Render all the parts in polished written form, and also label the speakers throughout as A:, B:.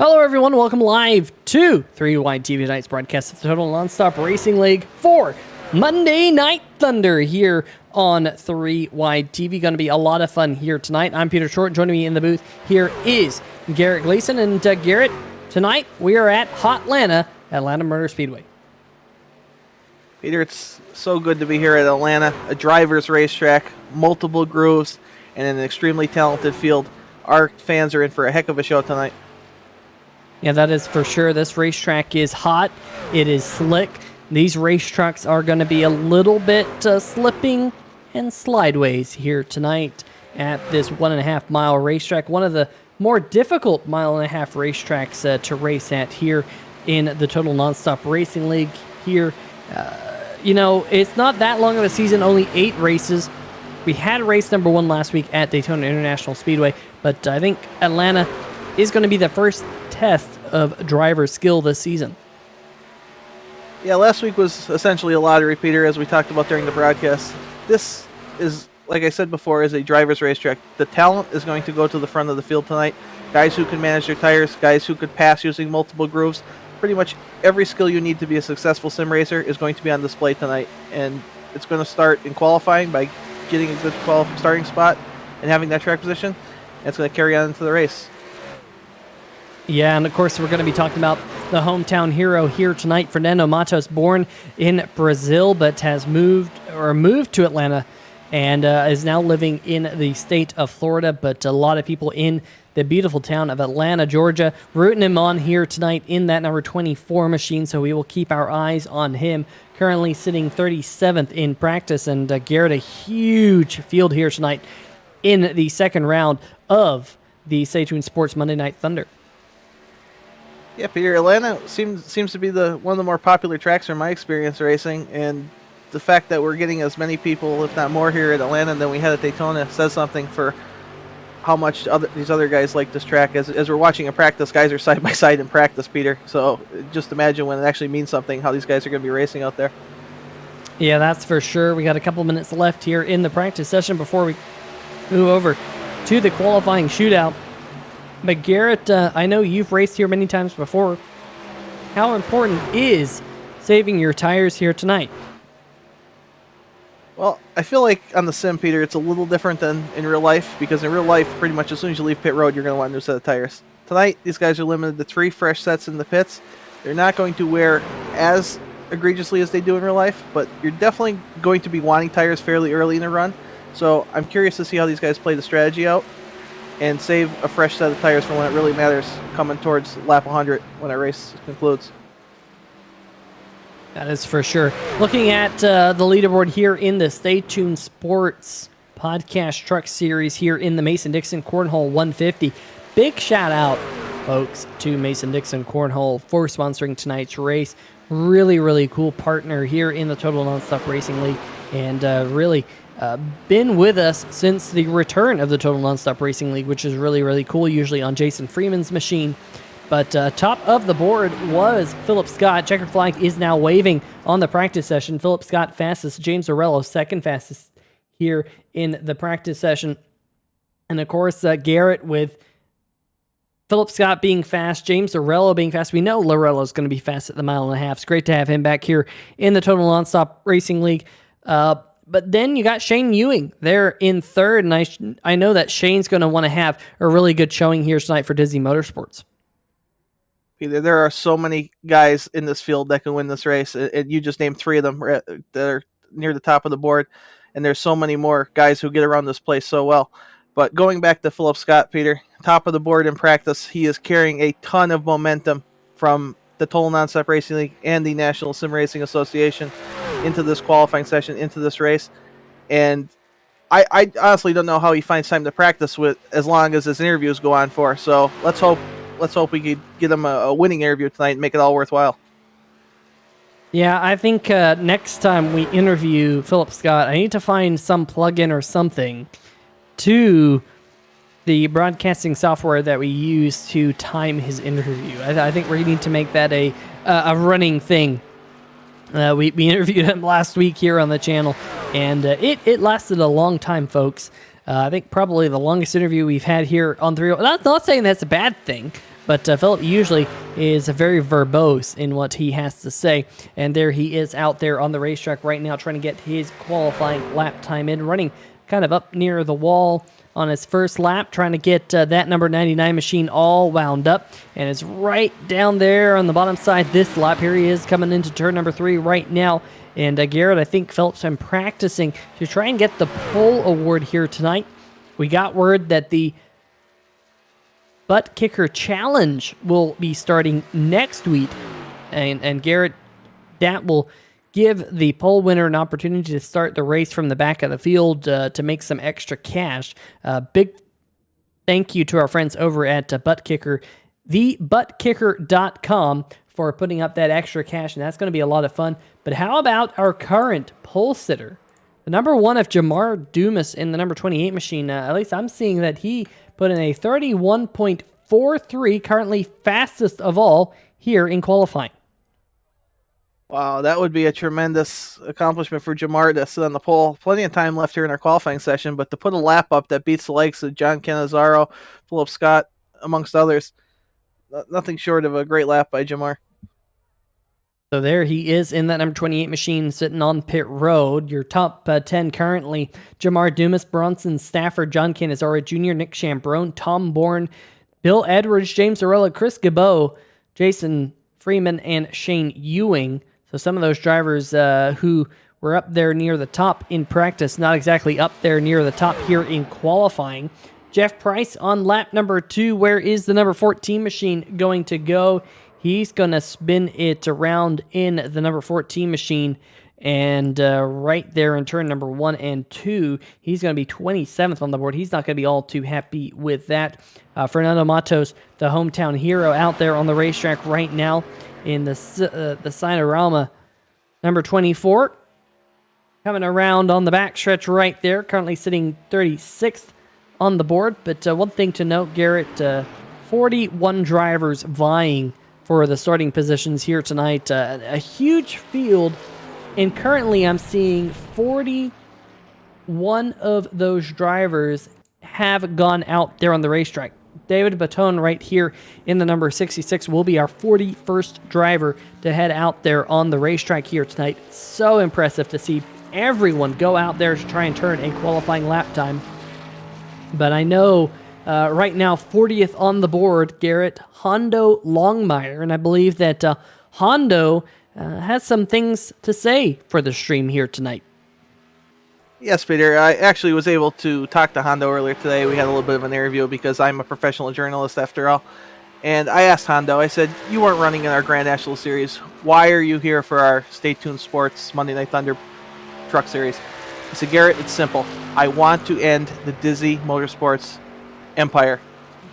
A: Hello, everyone. Welcome live to 3 Wide TV tonight's broadcast of the Total Nonstop Racing League for Monday Night Thunder here on 3 Wide TV. Going to be a lot of fun here tonight. I'm Peter Short. Joining me in the booth here is Garrett Gleason. And Garrett, tonight we are at Hotlanta, Atlanta Motor Speedway.
B: Peter, it's so good to be here at Atlanta, a driver's racetrack, multiple grooves, and an extremely talented field. Our fans are in for a heck of a show tonight.
A: Yeah, that is for sure. This racetrack is hot. It is slick. These race trucks are going to be a little bit slipping and slideways here tonight at this 1.5 mile racetrack. One of the more difficult 1.5 mile racetracks to race at here in the Total Nonstop Racing League here. It's not that long of a season, only 8 races. We had race number 1 last week at Daytona International Speedway, but I think Atlanta is going to be the first test of driver skill this season.
B: Yeah, last week was essentially a lottery, Peter, as we talked about during the broadcast. This is, like I said before, is a driver's racetrack. The talent is going to go to the front of the field tonight. Guys who can manage their tires, guys who could pass using multiple grooves. Pretty much every skill you need to be a successful sim racer is going to be on display tonight. And it's going to start in qualifying by getting a good starting spot and having that track position. And it's going to carry on into the race.
A: Yeah, and of course we're going to be talking about the hometown hero here tonight, Fernando Matos, born in Brazil but has moved to Atlanta and is now living in the state of Florida. But a lot of people in the beautiful town of Atlanta, Georgia, rooting him on here tonight in that number 24 machine, so we will keep our eyes on him. Currently sitting 37th in practice, and Garrett, a huge field here tonight in the second round of the Stay Tuned Sports Monday Night Thunder.
B: Yeah, Peter, Atlanta seems to be one of the more popular tracks from my experience racing, and the fact that we're getting as many people, if not more, here at Atlanta than we had at Daytona says something for how much these other guys like this track. As we're watching a practice, guys are side by side in practice, Peter. So just imagine when it actually means something, how these guys are going to be racing out there.
A: Yeah, that's for sure. We got a couple minutes left here in the practice session before we move over to the qualifying shootout. But Garrett, I know you've raced here many times before. How important is saving your tires here tonight?
B: Well, I feel like on the sim, Peter, it's a little different than in real life, because in real life, pretty much as soon as you leave pit road, you're going to want a new set of tires. Tonight, these guys are limited to 3 fresh sets in the pits. They're not going to wear as egregiously as they do in real life, but you're definitely going to be wanting tires fairly early in the run. So I'm curious to see how these guys play the strategy out and save a fresh set of tires for when it really matters, coming towards lap 100 when that race concludes.
A: That is for sure. Looking at the leaderboard here in the Stay Tuned Sports Podcast Truck Series here in the Mason-Dixon Cornhole 150. Big shout out, folks, to Mason-Dixon Cornhole for sponsoring tonight's race. Really, really cool partner here in the Total Nonstop Racing League, and really been with us since the return of the Total Nonstop Racing League, which is really, really cool, usually on Jason Freeman's machine. But top of the board was Philip Scott. Checkered flag is now waving on the practice session. Philip Scott fastest. James Arello second fastest here in the practice session. And of course, Garrett with Philip Scott being fast, James Arello being fast. We know Lorello's going to be fast at the 1.5 miles. It's great to have him back here in the Total Nonstop Racing League. But then you got Shane Ewing there in third, and I know that Shane's going to want to have a really good showing here tonight for Disney Motorsports.
B: Peter, there are so many guys in this field that can win this race, and you just named 3 of them that are near the top of the board, and there's so many more guys who get around this place so well. But going back to Philip Scott, Peter, top of the board in practice, he is carrying a ton of momentum from the Total Nonstop Racing League and the National Sim Racing Association into this qualifying session, into this race. And I honestly don't know how he finds time to practice with as long as his interviews go on for. So let's hope we could get him a winning interview tonight and make it all worthwhile.
A: Yeah, I think next time we interview Philip Scott, I need to find some plugin or something to the broadcasting software that we use to time his interview. I think we need to make that a running thing. We interviewed him last week here on the channel, and it lasted a long time, folks. I think probably the longest interview we've had here on 3. Not saying that's a bad thing, but Philip usually is very verbose in what he has to say. And there he is out there on the racetrack right now trying to get his qualifying lap time in, running kind of up near the wall on his first lap, trying to get that number 99 machine all wound up, and it's right down there on the bottom side this lap. Here he is coming into turn number 3 right now, and Garrett, I think Phillips been practicing to try and get the pole award here tonight. We got word that the Butt Kicker Challenge will be starting next week, and Garrett, that will give the pole winner an opportunity to start the race from the back of the field to make some extra cash. Big thank you to our friends over at Butt Kicker, thebuttkicker.com, for putting up that extra cash, and that's going to be a lot of fun. But how about our current pole sitter? The number 1 of Jamar Dumas in the number 28 machine. At least I'm seeing that he put in a 31.43, currently fastest of all here in qualifying.
B: Wow, that would be a tremendous accomplishment for Jamar to sit on the pole. Plenty of time left here in our qualifying session, but to put a lap up that beats the likes of John Cannizzaro, Philip Scott, amongst others, nothing short of a great lap by Jamar.
A: So there he is in that number 28 machine sitting on pit road. Your top 10 currently: Jamar Dumas, Bronson Stafford, John Cannizzaro Jr., Nick Chambrone, Tom Bourne, Bill Edwards, James Arella, Chris Gabot, Jason Freeman, and Shane Ewing. So some of those drivers who were up there near the top in practice, not exactly up there near the top here in qualifying. Jeff Price on lap number 2. Where is the number 14 machine going to go? He's going to spin it around in the number 14 machine, and right there in turn number 1 and 2, he's going to be 27th on the board. He's not going to be all too happy with that. Fernando Matos, the hometown hero, out there on the racetrack right now in the Cinerama, number 24, coming around on the backstretch right there, currently sitting 36th on the board. But one thing to note, Garrett, 41 drivers vying for the starting positions here tonight. A huge field, and currently I'm seeing 41 of those drivers have gone out there on the racetrack. David Baton right here in the number 66 will be our 41st driver to head out there on the racetrack here tonight. So impressive to see everyone go out there to try and turn a qualifying lap time. But I know right now 40th on the board, Garrett, Hondo Longmire, and I believe that Hondo has some things to say for the stream here tonight.
B: Yes, Peter. I actually was able to talk to Hondo earlier today. We had a little bit of an interview because I'm a professional journalist after all. And I asked Hondo, I said, you weren't running in our Grand National Series. Why are you here for our Stay Tuned Sports Monday Night Thunder Truck Series? I said, Garrett, it's simple. I want to end the Dizzy Motorsports empire.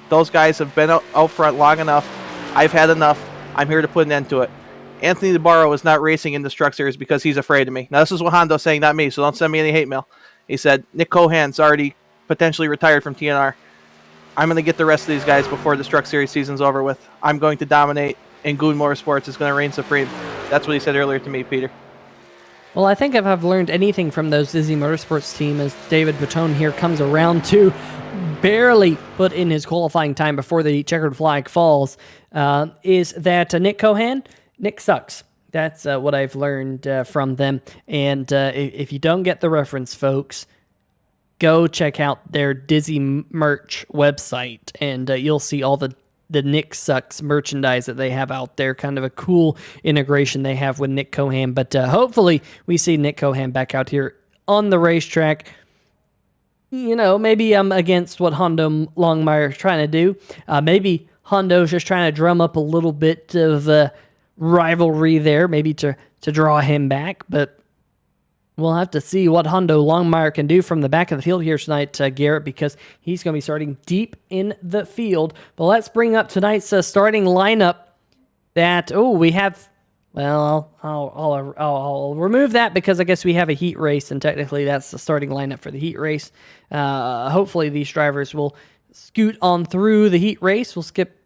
B: Those guys have been out front long enough. I've had enough. I'm here to put an end to it. Anthony DeBarro is not racing in this truck series because he's afraid of me. Now, this is what Hondo's saying, not me, so don't send me any hate mail. He said, Nick Cohan's already potentially retired from TNR. I'm going to get the rest of these guys before this truck series season's over with. I'm going to dominate, and Goon Motorsports is going to reign supreme. That's what he said earlier to me, Peter.
A: Well, I think if I've learned anything from those Dizzy Motorsports team, as David Baton here comes around to barely put in his qualifying time before the checkered flag falls, is that Nick sucks. That's what I've learned from them. And if you don't get the reference, folks, go check out their Dizzy merch website, and you'll see all the Nick Sucks merchandise that they have out there. Kind of a cool integration they have with Nick Cohan. But hopefully we see Nick Cohan back out here on the racetrack. You know, maybe I'm against what Hondo Longmire is trying to do. Maybe Hondo's just trying to drum up a little bit of rivalry there, maybe to draw him back. But we'll have to see what Hondo Longmire can do from the back of the field here tonight, Garrett, because he's going to be starting deep in the field. But let's bring up tonight's starting lineup that, we have. Well, I'll remove that because I guess we have a heat race, and technically that's the starting lineup for the heat race. Hopefully these drivers will scoot on through the heat race. We'll skip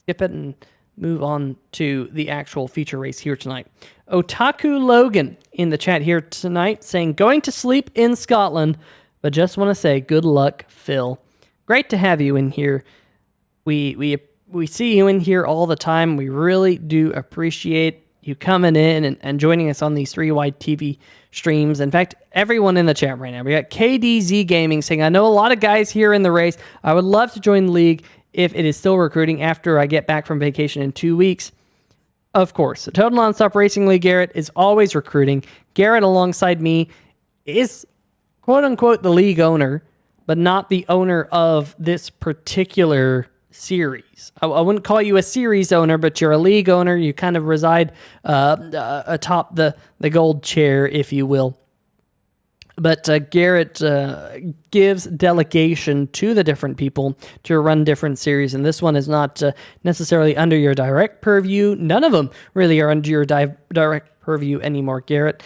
A: it and move on to the actual feature race here tonight. Otaku Logan in the chat here tonight saying, going to sleep in Scotland, but just want to say good luck, Phil. Great to have you in here. We we see you in here all the time. We really do appreciate you coming in and joining us on these 3-Wide TV streams. In fact, everyone in the chat right now. We got KDZ Gaming saying, I know a lot of guys here in the race. I would love to join the league if it is still recruiting after I get back from vacation in 2 weeks. Of course, the Total Nonstop Racing League, Garrett, is always recruiting. Garrett, alongside me, is quote-unquote the league owner, but not the owner of this particular series. I wouldn't call you a series owner, but you're a league owner. You kind of reside atop the gold chair, if you will. But Garrett gives delegation to the different people to run different series, and this one is not necessarily under your direct purview. None of them really are under your direct purview anymore, Garrett.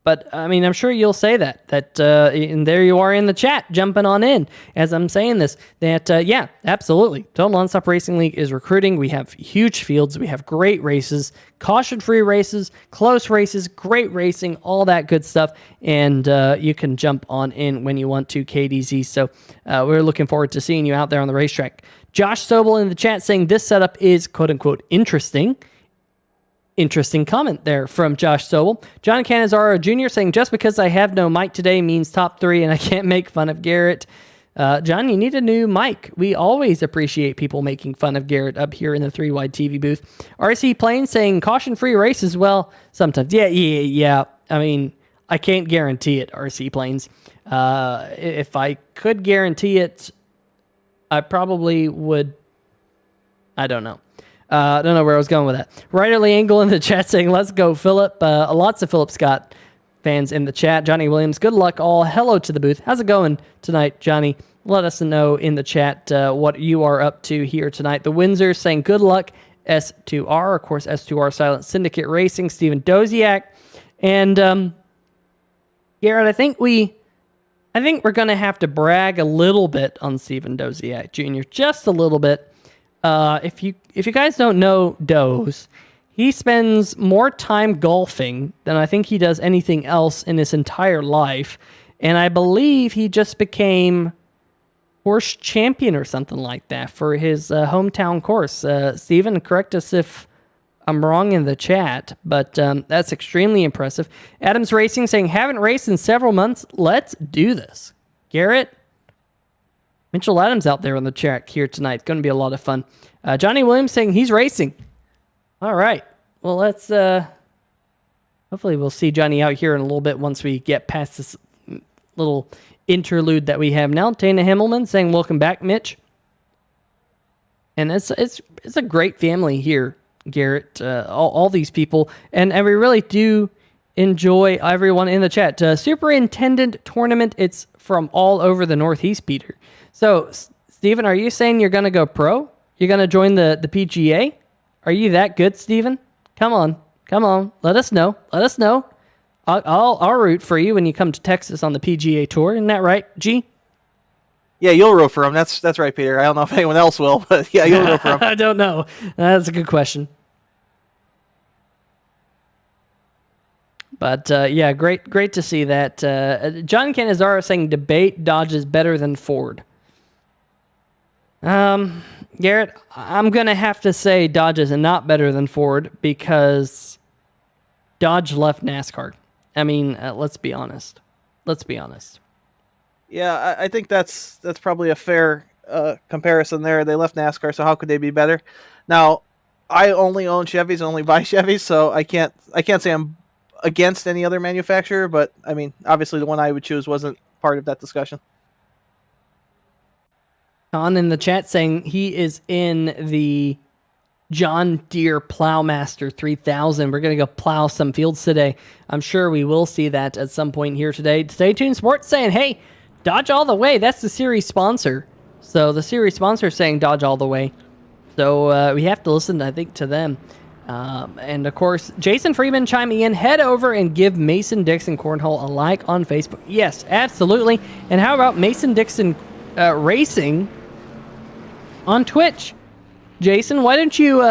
A: But, I mean, I'm sure you'll say that and there you are in the chat, jumping on in as I'm saying this, that, yeah, absolutely. Total Nonstop Racing League is recruiting. We have huge fields. We have great races, caution-free races, close races, great racing, all that good stuff. And you can jump on in when you want to, KDZ. So we're looking forward to seeing you out there on the racetrack. Josh Sobel in the chat saying this setup is, quote-unquote, interesting. Interesting comment there from Josh Sobel. John Canizaro Jr. saying, just because I have no mic today means top 3 and I can't make fun of Garrett. John, you need a new mic. We always appreciate people making fun of Garrett up here in the 3-Wide TV booth. RC Plain saying, caution-free races. Well, sometimes. Yeah. I mean, I can't guarantee it, RC Plains. If I could guarantee it, I probably would. I don't know. I don't know where I was going with that. Riderly Angle in the chat saying, let's go, Philip. Lots of Philip Scott fans in the chat. Johnny Williams, good luck all. Hello to the booth. How's it going tonight, Johnny? Let us know in the chat what you are up to here tonight. The Windsor saying, good luck, S2R. Of course, S2R Silent Syndicate Racing. Stephen Doziak. And Garrett, I think we're going to have to brag a little bit on Stephen Doziak Jr. Just a little bit. If you guys don't know Doze, he spends more time golfing than I think he does anything else in his entire life. And I believe he just became course champion or something like that for his hometown course. Steven, correct us if I'm wrong in the chat, but that's extremely impressive. Adams Racing saying, haven't raced in several months. Let's do this. Garrett? Mitchell Adams out there on the chat here tonight. Going to be a lot of fun. Johnny Williams saying he's racing. All right. Well, let's... hopefully we'll see Johnny out here in a little bit once we get past this little interlude that we have now. Tana Himmelman saying, welcome back, Mitch. And it's a great family here, Garrett. All these people. And we really do enjoy everyone in the chat. Superintendent Tournament, it's from all over the Northeast, Peter. So, Steven, are you saying you're going to go pro? You're going to join the PGA? Are you that good, Steven? Come on. Let us know. I'll root for you when you come to Texas on the PGA Tour. Isn't that right, G?
B: Yeah, you'll root for him. That's right, Peter. I don't know if anyone else will, but yeah, you'll root for him.
A: I don't know. That's a good question. But, yeah, great to see that. John Canizaro saying debate Dodge is better than Ford. Garrett, I'm going to have to say Dodge is not better than Ford because Dodge left NASCAR. I mean, let's be honest.
B: Yeah, I think that's probably a fair comparison there. They left NASCAR, so how could they be better? Now, I only own Chevys, only buy Chevys, so I can't say I'm against any other manufacturer, but I mean, obviously the one I would choose wasn't part of that discussion.
A: On in the chat saying he is in the John Deere Plowmaster 3000. We're going to go plow some fields today. I'm sure we will see that at some point here today. Stay tuned Sports saying, hey, Dodge all the way. That's the series sponsor. So the series sponsor is saying Dodge all the way. So we have to listen, I think, to them. And of course, Jason Freeman chiming in. Head over and give Mason Dixon Cornhole a like on Facebook. Yes, absolutely. And how about Mason Dixon Racing on Twitch? Jason, why don't you,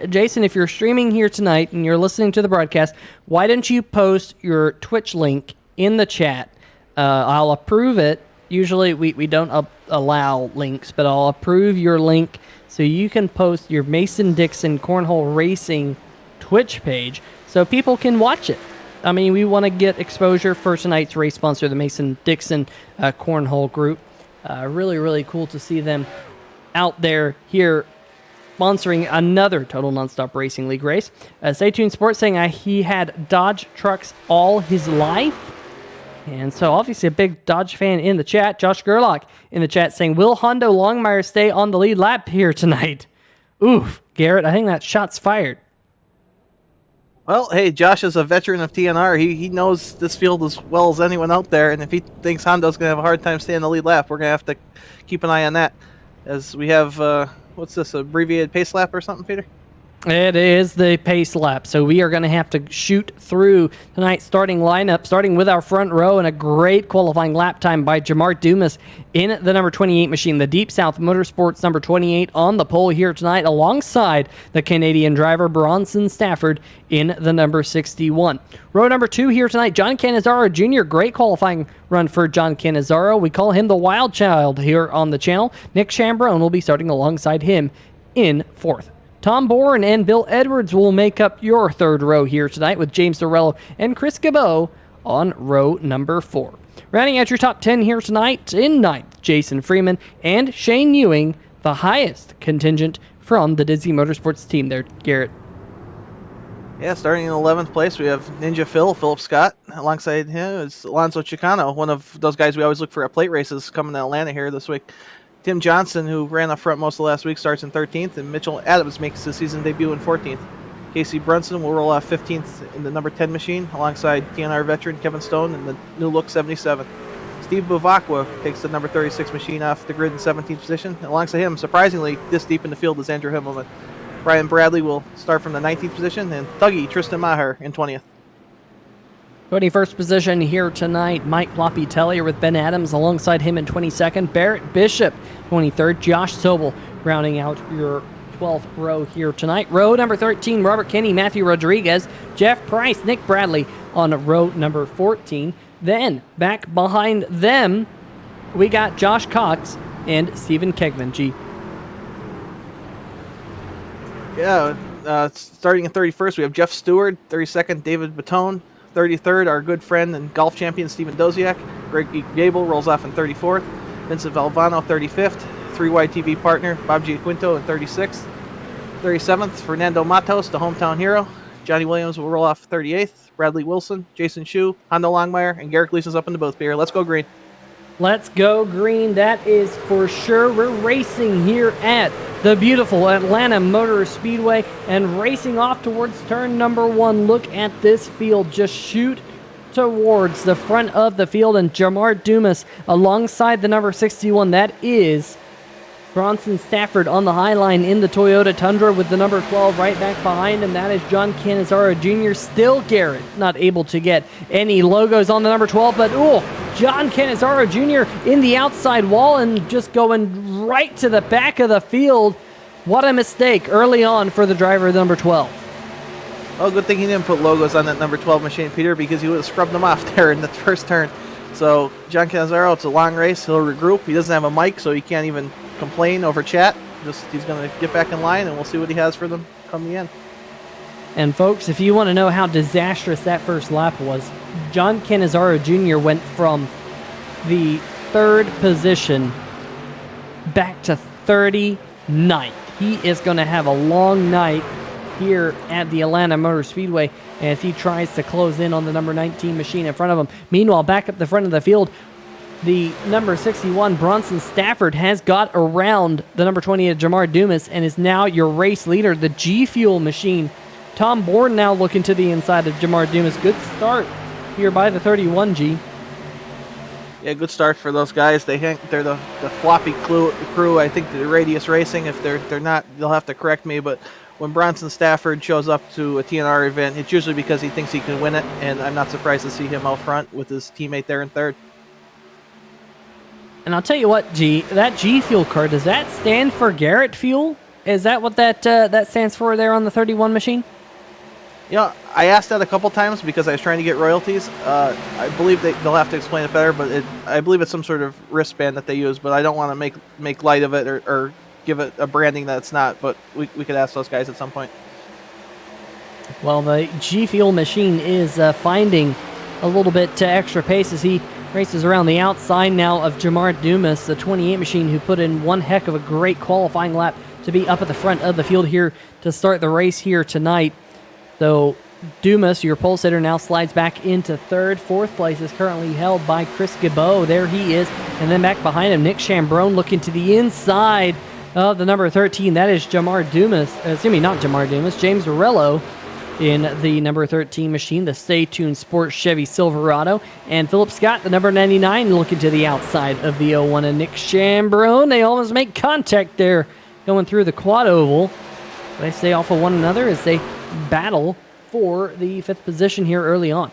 A: Jason, if you're streaming here tonight and you're listening to the broadcast, why don't you post your Twitch link in the chat? I'll approve it, Usually we don't allow links, but I'll approve your link so you can post your Mason-Dixon Cornhole Racing Twitch page so people can watch it. I mean, we want to get exposure for tonight's race sponsor, the Mason-Dixon Cornhole Group. Really, really cool to see them out there here sponsoring another Total Nonstop Racing League race. Stay Tuned Sports saying he had Dodge trucks all his life. And so obviously a big Dodge fan in the chat. Josh Gerlach in the chat saying, will Hondo Longmire stay on the lead lap here tonight? Oof, Garrett, I think that shot's fired.
B: Well, hey, Josh is a veteran of TNR. He knows this field as well as anyone out there, and if he thinks Hondo's going to have a hard time staying in the lead lap, we're going to have to keep an eye on that. As we have, what's this, abbreviated pace lap or something, Peter?
A: It is the pace lap, so we are going to have to shoot through tonight's starting lineup, starting with our front row and a great qualifying lap time by Jamar Dumas in the number 28 machine. The Deep South Motorsports number 28 on the pole here tonight alongside the Canadian driver Bronson Stafford in the number 61. Row number 2 here tonight, John Cannizzaro Jr. Great qualifying run for John Cannizzaro. We call him the wild child here on the channel. Nick Chambrone will be starting alongside him in 4th. Tom Bourne and Bill Edwards will make up your 3rd row here tonight with James Dorello and Chris Cabot on row number 4. Rounding out your top 10 here tonight in 9th, Jason Freeman and Shane Ewing, the highest contingent from the Disney Motorsports team there, Garrett.
B: Yeah, starting in 11th place, we have Ninja Philip Scott. Alongside him is Alonso Chicano, one of those guys we always look for at plate races coming to Atlanta here this week. Tim Johnson, who ran up front most of last week, starts in 13th, and Mitchell Adams makes his season debut in 14th. Casey Brunson will roll off 15th in the number 10 machine, alongside TNR veteran Kevin Stone in the new look 77. Steve Buvakwa takes the number 36 machine off the grid in 17th position. Alongside him, surprisingly, this deep in the field is Andrew Himmelman. Brian Bradley will start from the 19th position, and Thuggy Tristan Maher in 20th.
A: 21st position here tonight, Mike Floppy Tellier with Ben Adams alongside him in 22nd. Barrett Bishop, 23rd. Josh Sobel rounding out your 12th row here tonight. Row number 13, Robert Kinney, Matthew Rodriguez, Jeff Price, Nick Bradley on row number 14. Then, back behind them, we got Josh Cox and Stephen Kegman, G.
B: Yeah, starting in 31st, we have Jeff Stewart. 32nd, David Batone. 33rd, our good friend and golf champion, Stephen Doziak. Greg Gable rolls off in 34th. Vincent Valvano, 35th. 3YTV partner, Bob Giaquinto in 36th. 37th, Fernando Matos, the hometown hero. Johnny Williams will roll off 38th. Bradley Wilson, Jason Shue, Hondo Longmire, and Garrick Gleason's up in the booth here. Let's go green.
A: Let's go green, that is for sure. We're racing here at the beautiful Atlanta Motor Speedway and racing off towards turn number 1. Look at this field, just shoot towards the front of the field, and Jamar Dumas alongside the number 61. That is Bronson Stafford on the high line in the Toyota Tundra with the number 12 right back behind him. That is John Cannizzaro Jr. Still Garrett not able to get any logos on the number 12, but John Cannizzaro Jr. in the outside wall and just going right to the back of the field. What a mistake early on for the driver of number 12.
B: Well, good thing he didn't put logos on that number 12 machine, Peter, because he would have scrubbed them off there in the first turn. So John Cannizzaro, it's a long race. He'll regroup. He doesn't have a mic, so he can't even complain over chat. He's going to get back in line, and we'll see what he has for them come the end.
A: And folks, if you want to know how disastrous that first lap was, John Cannizzaro Jr. went from the 3rd position back to 39th. He is going to have a long night here at the Atlanta Motor Speedway as he tries to close in on the number 19 machine in front of him. Meanwhile, back up the front of the field, the number 61, Bronson Stafford, has got around the number 28, Jamar Dumas, and is now your race leader. The G Fuel machine, Tom Bourne, now looking to the inside of Jamar Dumas. Good start here by the 31, G.
B: Yeah, good start for those guys. They're the floppy crew. I think the Radius Racing. If they're not, they'll have to correct me. But when Bronson Stafford shows up to a TNR event, it's usually because he thinks he can win it, and I'm not surprised to see him out front with his teammate there in 3rd.
A: And I'll tell you what, G, that G Fuel card, does that stand for Garrett Fuel? Is that what that stands for there on the 31 machine?
B: I asked that a couple times because I was trying to get royalties. I believe they'll have to explain it better, but I believe it's some sort of wristband that they use, but I don't want to make light of it or give it a branding that it's not, but we could ask those guys at some point.
A: Well, the G Fuel machine is finding a little bit extra pace as he races around the outside now of Jamar Dumas, the 28 machine, who put in one heck of a great qualifying lap to be up at the front of the field here to start the race here tonight. So Dumas, your pole sitter, now slides back into third. Fourth place is currently held by Chris Gabot. There he is. And then back behind him, Nick Chambrone looking to the inside of the number 13. That is Jamar Dumas. Not Jamar Dumas. James Morello in the number 13 machine, the Stay Tuned Sports Chevy Silverado. And Philip Scott, the number 99, looking to the outside of the 01. And Nick Chambrone, they almost make contact there going through the quad oval. They stay off of one another as they battle for the fifth position here early on.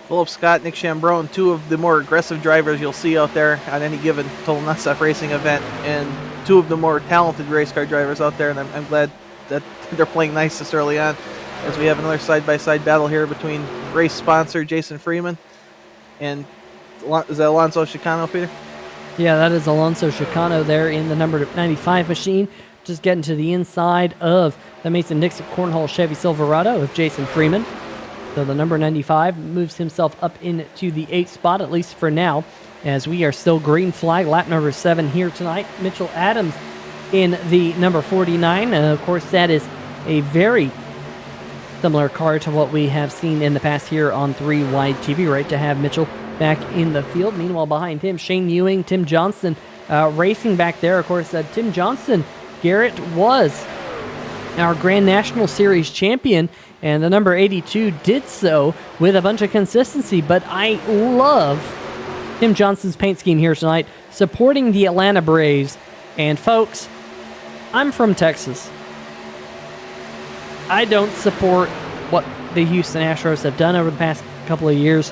B: Philip Scott, Nick Chambrone, two of the more aggressive drivers you'll see out there on any given Total Nonstop racing event, and two of the more talented race car drivers out there, and I'm glad that they're playing nice this early on as we have another side-by-side battle here between race sponsor Jason Freeman and is that Alonso Chicano, Peter?
A: Yeah, that is Alonso Chicano there in the number 95 machine, just getting to the inside of the Mason-Dixon Cornhole Chevy Silverado of Jason Freeman. So the number 95 moves himself up into the 8th spot, at least for now, as we are still green flag, lap number 7 here tonight. Mitchell Adams in the number 49. Of course, that is a very similar car to what we have seen in the past here on 3 Wide TV, right, to have Mitchell back in the field. Meanwhile, behind him, Shane Ewing, Tim Johnson racing back there. Of course, Tim Johnson, Garrett, was our Grand National Series champion, and the number 82 did so with a bunch of consistency. But I love Tim Johnson's paint scheme here tonight, supporting the Atlanta Braves. And folks, I'm from Texas. I don't support what the Houston Astros have done over the past couple of years.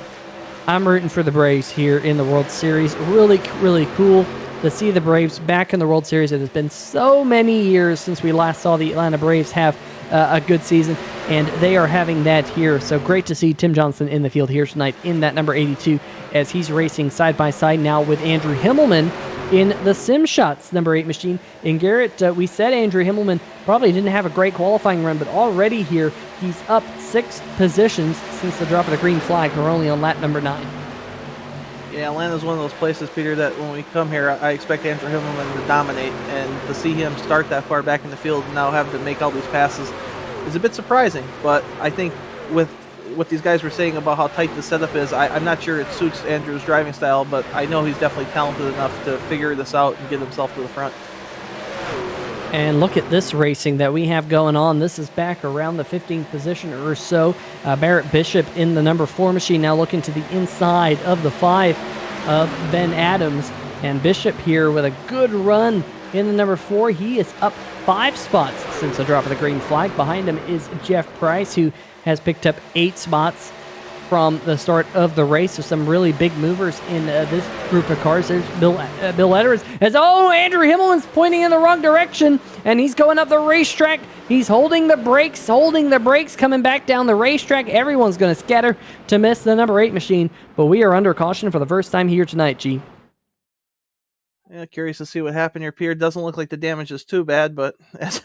A: I'm rooting for the Braves here in the World Series. Really, really cool to see the Braves back in the World Series. It has been so many years since we last saw the Atlanta Braves have a good season, and they are having that here. So great to see Tim Johnson in the field here tonight in that number 82 as he's racing side by side now with Andrew Himmelman in the Sim Shots number 8 machine. And Garrett, we said Andrew Himmelman probably didn't have a great qualifying run, but already here he's up 6 positions since the drop of the green flag. We're only on lap number 9.
B: Yeah, Atlanta's one of those places, Peter, that when we come here, I expect Andrew Himmelman to dominate, and to see him start that far back in the field and now have to make all these passes is a bit surprising. But I think with what these guys were saying about how tight the setup is, I'm not sure it suits Andrew's driving style, but I know he's definitely talented enough to figure this out and get himself to the front.
A: And look at this racing that we have going on. This is back around the 15th position or so. Barrett Bishop in the number 4 machine, now looking to the inside of the 5 of Ben Adams. And Bishop here with a good run in the number 4. He is up 5 spots since the drop of the green flag. Behind him is Jeff Price, who has picked up 8 spots from the start of the race. So some really big movers in this group of cars. There's Bill Edwards. Andrew Himmelman's pointing in the wrong direction, and he's going up the racetrack. He's holding the brakes, coming back down the racetrack. Everyone's going to scatter to miss the number 8 machine, but we are under caution for the first time here tonight, G.
B: Yeah, curious to see what happened here, Pierre. Doesn't look like the damage is too bad, but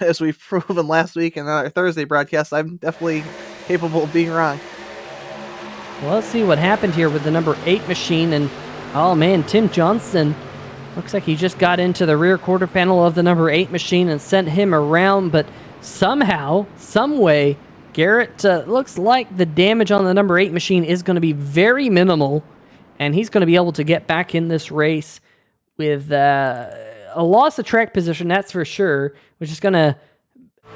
B: as we've proven last week in our Thursday broadcast, I'm definitely capable of being wrong.
A: Well, let's see what happened here with the number 8 machine. And, oh man, Tim Johnson looks like he just got into the rear quarter panel of the number 8 machine and sent him around. But somehow, some way, Garrett looks like the damage on the number 8 machine is going to be very minimal. And he's going to be able to get back in this race with a loss of track position, that's for sure, which is going to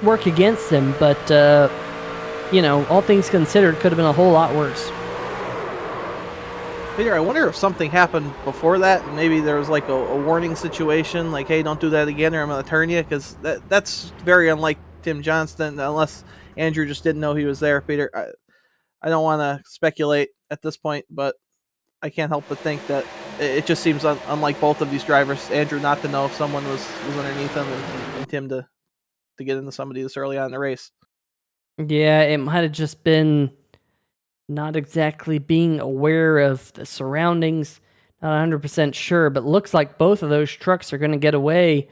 A: work against him. But, all things considered, could have been a whole lot worse.
B: Peter, I wonder if something happened before that. Maybe there was like a warning situation, like, hey, don't do that again or I'm going to turn you, because that's very unlike Tim Johnston, unless Andrew just didn't know he was there, Peter. I don't want to speculate at this point, but I can't help but think that it just seems unlike both of these drivers. Andrew not to know if someone was underneath him, and Tim to get into somebody this early on in the race.
A: Yeah, it might have just been not exactly being aware of the surroundings. Not 100% sure, but looks like both of those trucks are going to get away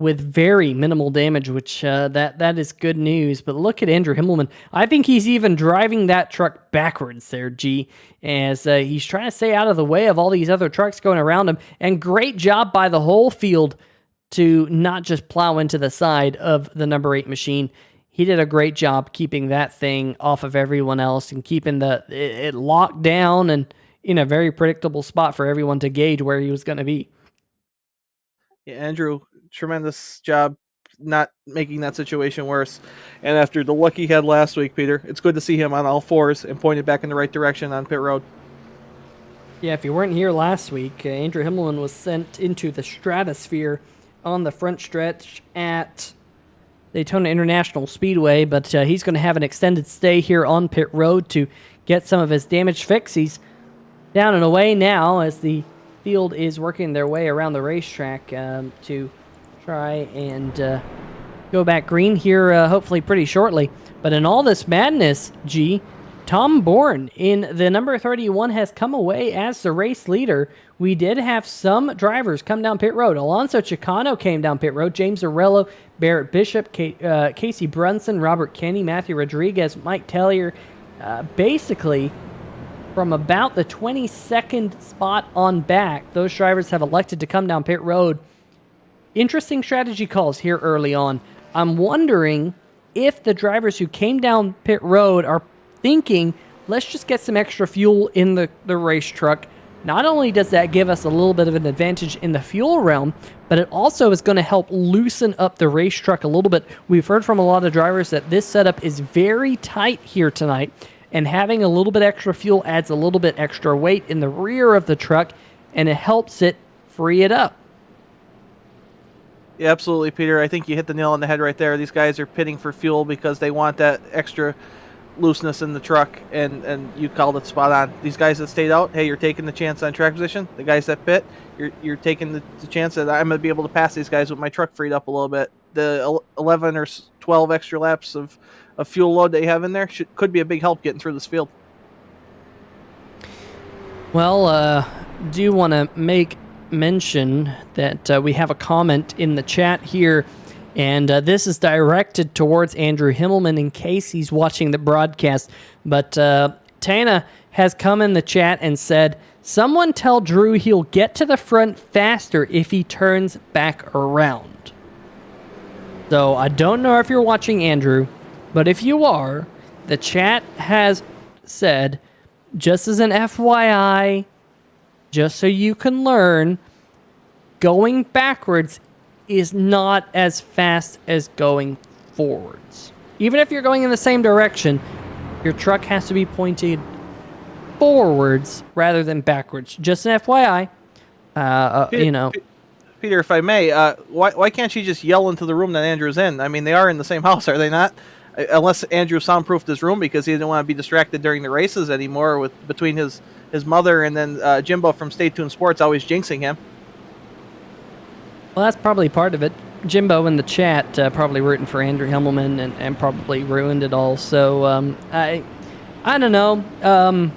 A: with very minimal damage, which that is good news. But look at Andrew Himmelman. I think he's even driving that truck backwards there, G, as he's trying to stay out of the way of all these other trucks going around him. And great job by the whole field to not just plow into the side of the number 8 machine. He did a great job keeping that thing off of everyone else and keeping it locked down and in a very predictable spot for everyone to gauge where he was going to be.
B: Yeah, Andrew, tremendous job not making that situation worse. And after the luck he had last week, Peter, it's good to see him on all fours and pointed back in the right direction on pit road.
A: Yeah, if you weren't here last week, Andrew Himmelman was sent into the stratosphere on the front stretch at Daytona International Speedway, but he's going to have an extended stay here on pit road to get some of his damage fixed. He's down and away now as the field is working their way around the racetrack to try and go back green here hopefully pretty shortly. But in all this madness, G, Tom Bourne in the number 31 has come away as the race leader. We did have some drivers come down pit road. Alonso Chicano came down pit road. James Arello, Barrett Bishop, Casey Brunson, Robert Kenny, Matthew Rodriguez, Mike Tellier. Basically, from about the 22nd spot on back, those drivers have elected to come down pit road. Interesting strategy calls here early on. I'm wondering if the drivers who came down pit road are thinking, let's just get some extra fuel in the race truck. Not only does that give us a little bit of an advantage in the fuel realm, but it also is going to help loosen up the race truck a little bit. We've heard from a lot of drivers that this setup is very tight here tonight, and having a little bit extra fuel adds a little bit extra weight in the rear of the truck, and it helps it free it up.
B: Yeah, absolutely, Peter. I think you hit the nail on the head right there. These guys are pitting for fuel because they want that extra looseness in the truck, and you called it spot on. These guys that stayed out, hey, you're taking the chance on track position. The guys that pit, you're taking the chance that I'm going to be able to pass these guys with my truck freed up a little bit. The 11 or 12 extra laps of fuel load that you have in there could be a big help getting through this field.
A: Well, do want to make mention that we have a comment in the chat here, and this is directed towards Andrew Himmelman in case he's watching the broadcast. But Tana has come in the chat and said, someone tell Drew he'll get to the front faster if he turns back around. So I don't know if you're watching, Andrew, but if you are, the chat has said, just as an FYI, just so you can learn, going backwards is not as fast as going forwards. Even if you're going in the same direction, your truck has to be pointed forwards rather than backwards. Just an FYI,
B: Peter, if I may, why can't you just yell into the room that Andrew's in? I mean, they are in the same house, are they not? Unless Andrew soundproofed his room because he didn't want to be distracted during the races anymore between his mother and then Jimbo from Stay Tuned Sports always jinxing him.
A: Well, that's probably part of it. Jimbo in the chat probably rooting for Andrew Himmelman and probably ruined it all. So I don't know.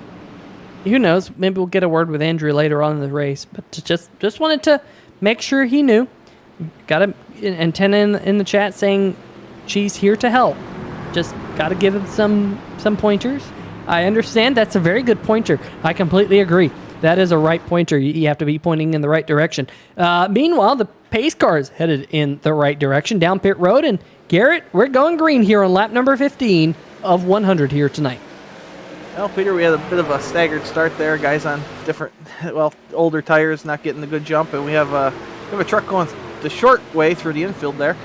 A: Who knows? Maybe we'll get a word with Andrew later on in the race. But just wanted to make sure he knew. Got an antenna in the chat saying she's here to help. Just got to give him some pointers. I understand that's a very good pointer. I completely agree. That is a right pointer. You have to be pointing in the right direction. Meanwhile, the pace car is headed in the right direction down pit road. And Garrett, we're going green here on lap number 15 of 100 here tonight.
B: Well, Peter, we had a bit of a staggered start there. Guys on older tires, not getting the good jump. And we have a truck going the short way through the infield there.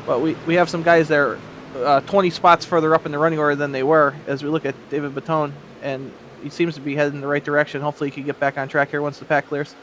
B: But we have some guys there 20 spots further up in the running order than they were as we look at David Baton, and he seems to be headed in the right direction. Hopefully he can get back on track here once the pack clears.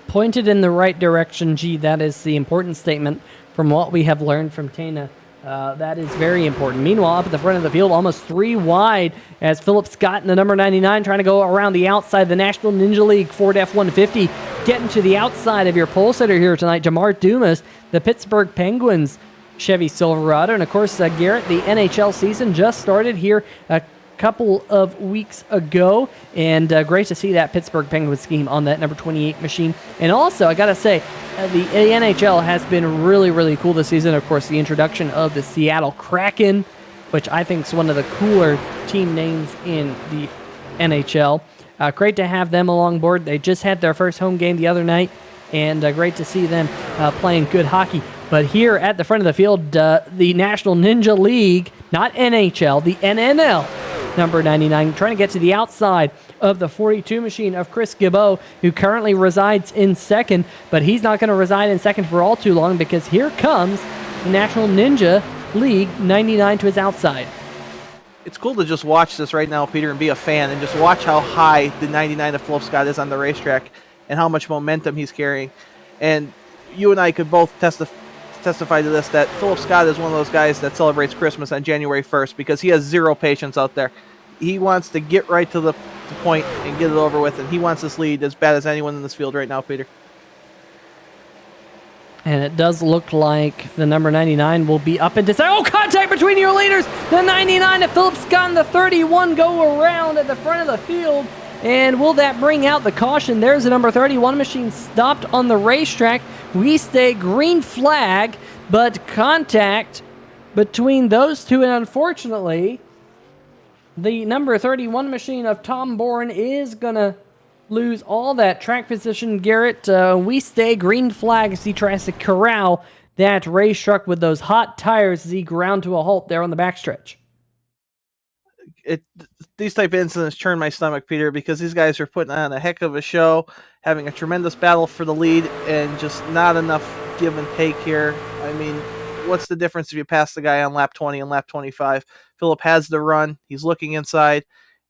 A: Pointed in the right direction, G. That is the important statement from what we have learned from Tana. That is very important. Meanwhile, up at the front of the field, almost 3 wide, as Philip Scott in the number 99 trying to go around the outside. The National Ninja League Ford F-150 getting to the outside of your pole sitter here tonight. Jamar Dumas, the Pittsburgh Penguins, Chevy Silverado. And of course, Garrett, the NHL season just started here a couple of weeks ago, and great to see that Pittsburgh Penguins scheme on that number 28 machine. And also, I gotta say, the NHL has been really, really cool this season. Of course, the introduction of the Seattle Kraken, which I think is one of the cooler team names in the NHL. Great to have them along board. They just had their first home game the other night, and great to see them playing good hockey. But here at the front of the field, the National Ninja League, not NHL, the NNL, number 99, trying to get to the outside of the 42 machine of Chris Gibbeau, who currently resides in second, but he's not going to reside in second for all too long, because here comes the National Ninja League 99 to his outside.
B: It's cool to just watch this right now, Peter, and be a fan, and just watch how high the 99 of Philip Scott is on the racetrack and how much momentum he's carrying. And you and I could both testify to this, that Philip Scott is one of those guys that celebrates Christmas on January 1st because he has zero patience out there. He wants to get right to the point and get it over with, and he wants this lead as bad as anyone in this field right now, Peter.
A: And it does look like the number 99 will be up into... Oh, contact between your leaders! The 99 of Philip Scott and the 31 go around at the front of the field. And will that bring out the caution? There's the number 31 machine stopped on the racetrack. We stay green flag, but contact between those two. And unfortunately, the number 31 machine of Tom Bourne is going to lose all that track position. Garrett, we stay green flag as he tries to corral that race truck with those hot tires as he ground to a halt there on the backstretch.
B: These type of incidents churn my stomach, Peter, because these guys are putting on a heck of a show, having a tremendous battle for the lead, and just not enough give and take here. I mean, what's the difference if you pass the guy on lap 20 and lap 25? Philip has the run. He's looking inside,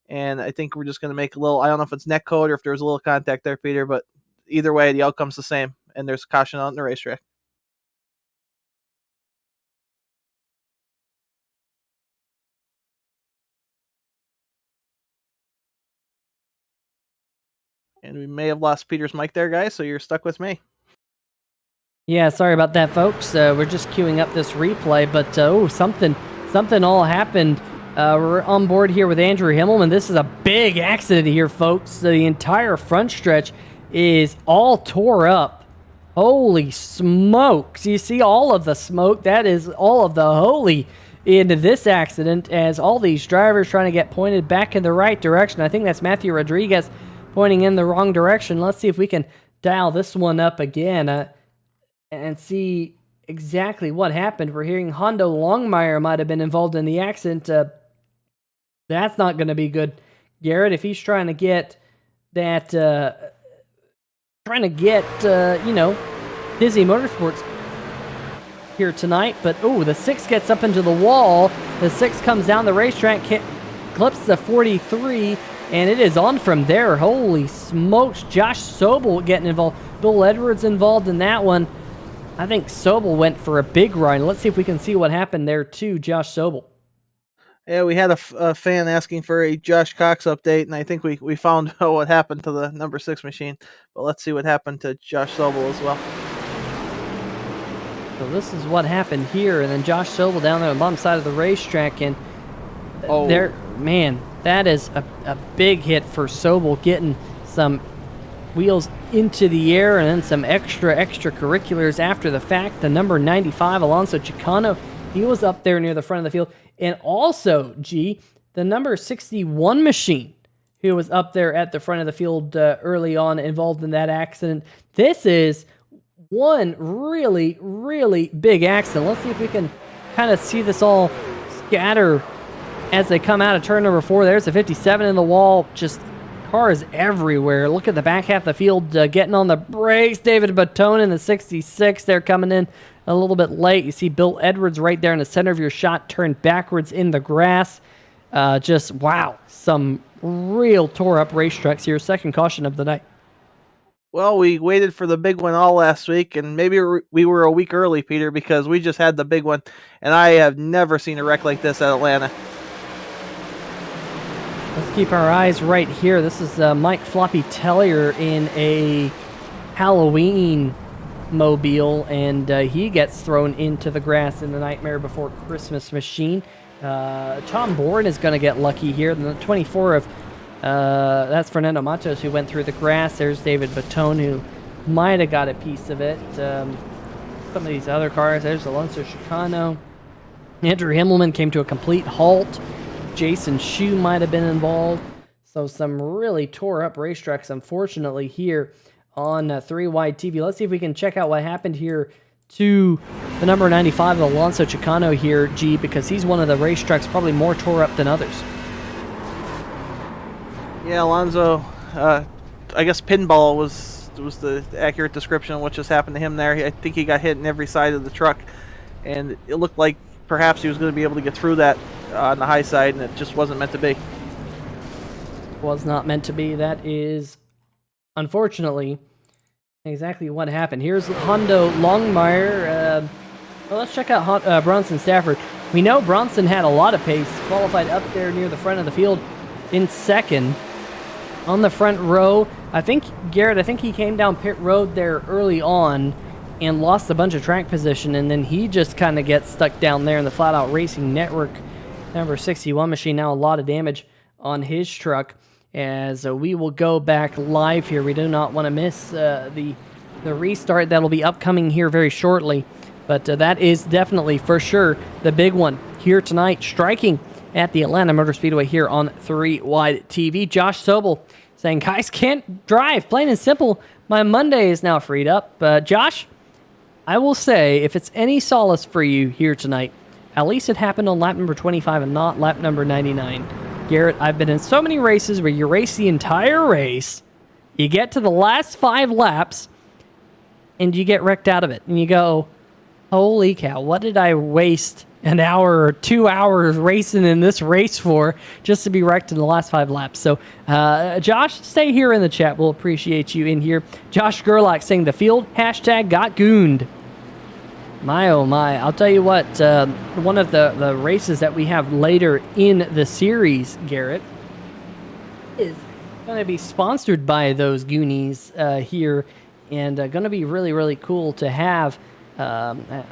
B: and I think we're just going to make a little, I don't know if it's neck code or if there's a little contact there, Peter, but either way, the outcome's the same, and there's caution out in the racetrack. And we may have lost Peter's mic there, guys, so you're stuck with me.
A: Yeah, sorry about that, folks. We're just queuing up this replay, but something all happened. We're on board here with Andrew Himmelman. This is a big accident here, folks. The entire front stretch is all tore up. Holy smokes. You see all of the smoke. That is all of the holy into this accident, as all these drivers trying to get pointed back in the right direction. I think that's Matthew Rodriguez pointing in the wrong direction. Let's see if we can dial this one up again and see exactly what happened. We're hearing Hondo Longmire might have been involved in the accident. That's not going to be good, Garrett, if he's trying to get that, Dizzy Motorsports here tonight. But, the 6 gets up into the wall. The 6 comes down the racetrack, clips the 43, and it is on from there. Holy smokes. Josh Sobel getting involved. Bill Edwards involved in that one. I think Sobel went for a big run. Let's see if we can see what happened there to Josh Sobel.
B: Yeah, we had a fan asking for a Josh Cox update, and I think we found what happened to the number 6 machine. But let's see what happened to Josh Sobel as well.
A: So this is what happened here, and then Josh Sobel down there on the bottom side of the racetrack, and that is a big hit for Sobel, getting some wheels into the air and then some extracurriculars after the fact. The number 95, Alonso Chicano, he was up there near the front of the field. And also, the number 61 machine, who was up there at the front of the field early on, involved in that accident. This is one really, really big accident. Let's see if we can kind of see this all scatter as they come out of turn number 4. There's a 57 in the wall, just cars everywhere. Look at the back half of the field getting on the brakes. David Batone in the 66. They're coming in a little bit late. You see Bill Edwards right there in the center of your shot, turned backwards in the grass. Just, wow, some real tore-up racetracks here. Second caution of the night.
B: Well, we waited for the big one all last week, and maybe we were a week early, Peter, because we just had the big one, and I have never seen a wreck like this at Atlanta.
A: Let's keep our eyes right here. This is Mike Floppy Tellier in a Halloween mobile, and he gets thrown into the grass in the Nightmare Before Christmas machine. Tom Bourne is going to get lucky here. The 24 of that's Fernando Matos, who went through the grass. There's David Batone, who might have got a piece of it. Some of these other cars. There's Alonso Chicano. Andrew Himmelman came to a complete halt. Jason Shue might have been involved. So some really tore up racetracks, unfortunately, here on 3 Wide TV. Let's see if we can check out what happened here to the number 95 of Alonso Chicano here, G, because he's one of the racetracks probably more tore up than others.
B: Yeah, Alonso, I guess pinball was the accurate description of what just happened to him there. I think he got hit in every side of the truck, and it looked like perhaps he was going to be able to get through that on the high side, and it just wasn't meant to be.
A: Was not meant to be. That is, unfortunately, exactly what happened. Here's Hondo Longmire. Well, let's check out Bronson Stafford. We know Bronson had a lot of pace, qualified up there near the front of the field in second. On the front row, I think he came down pit road there early on and lost a bunch of track position, and then he just kind of gets stuck down there in the Flat Out Racing Network number 61 machine. Now a lot of damage on his truck. As we will go back live here. We do not want to miss the restart that'll be upcoming here very shortly. But that is definitely, for sure, the big one here tonight, striking at the Atlanta Motor Speedway here on 3 Wide TV. Josh Sobel saying, guys can't drive, plain and simple. My Monday is now freed up. Josh, I will say, if it's any solace for you here tonight, at least it happened on lap number 25 and not lap number 99. Garrett, I've been in so many races where you race the entire race, you get to the last 5 laps, and you get wrecked out of it. And you go, holy cow, what did I waste an hour or 2 hours racing in this race for just to be wrecked in the last 5 laps? So, Josh, stay here in the chat. We'll appreciate you in here. Josh Gerlach saying the field hashtag got gooned. My, oh my. I'll tell you what, one of the races that we have later in the series, Garrett, is going to be sponsored by those Goonies here, and going to be really, really cool to have. I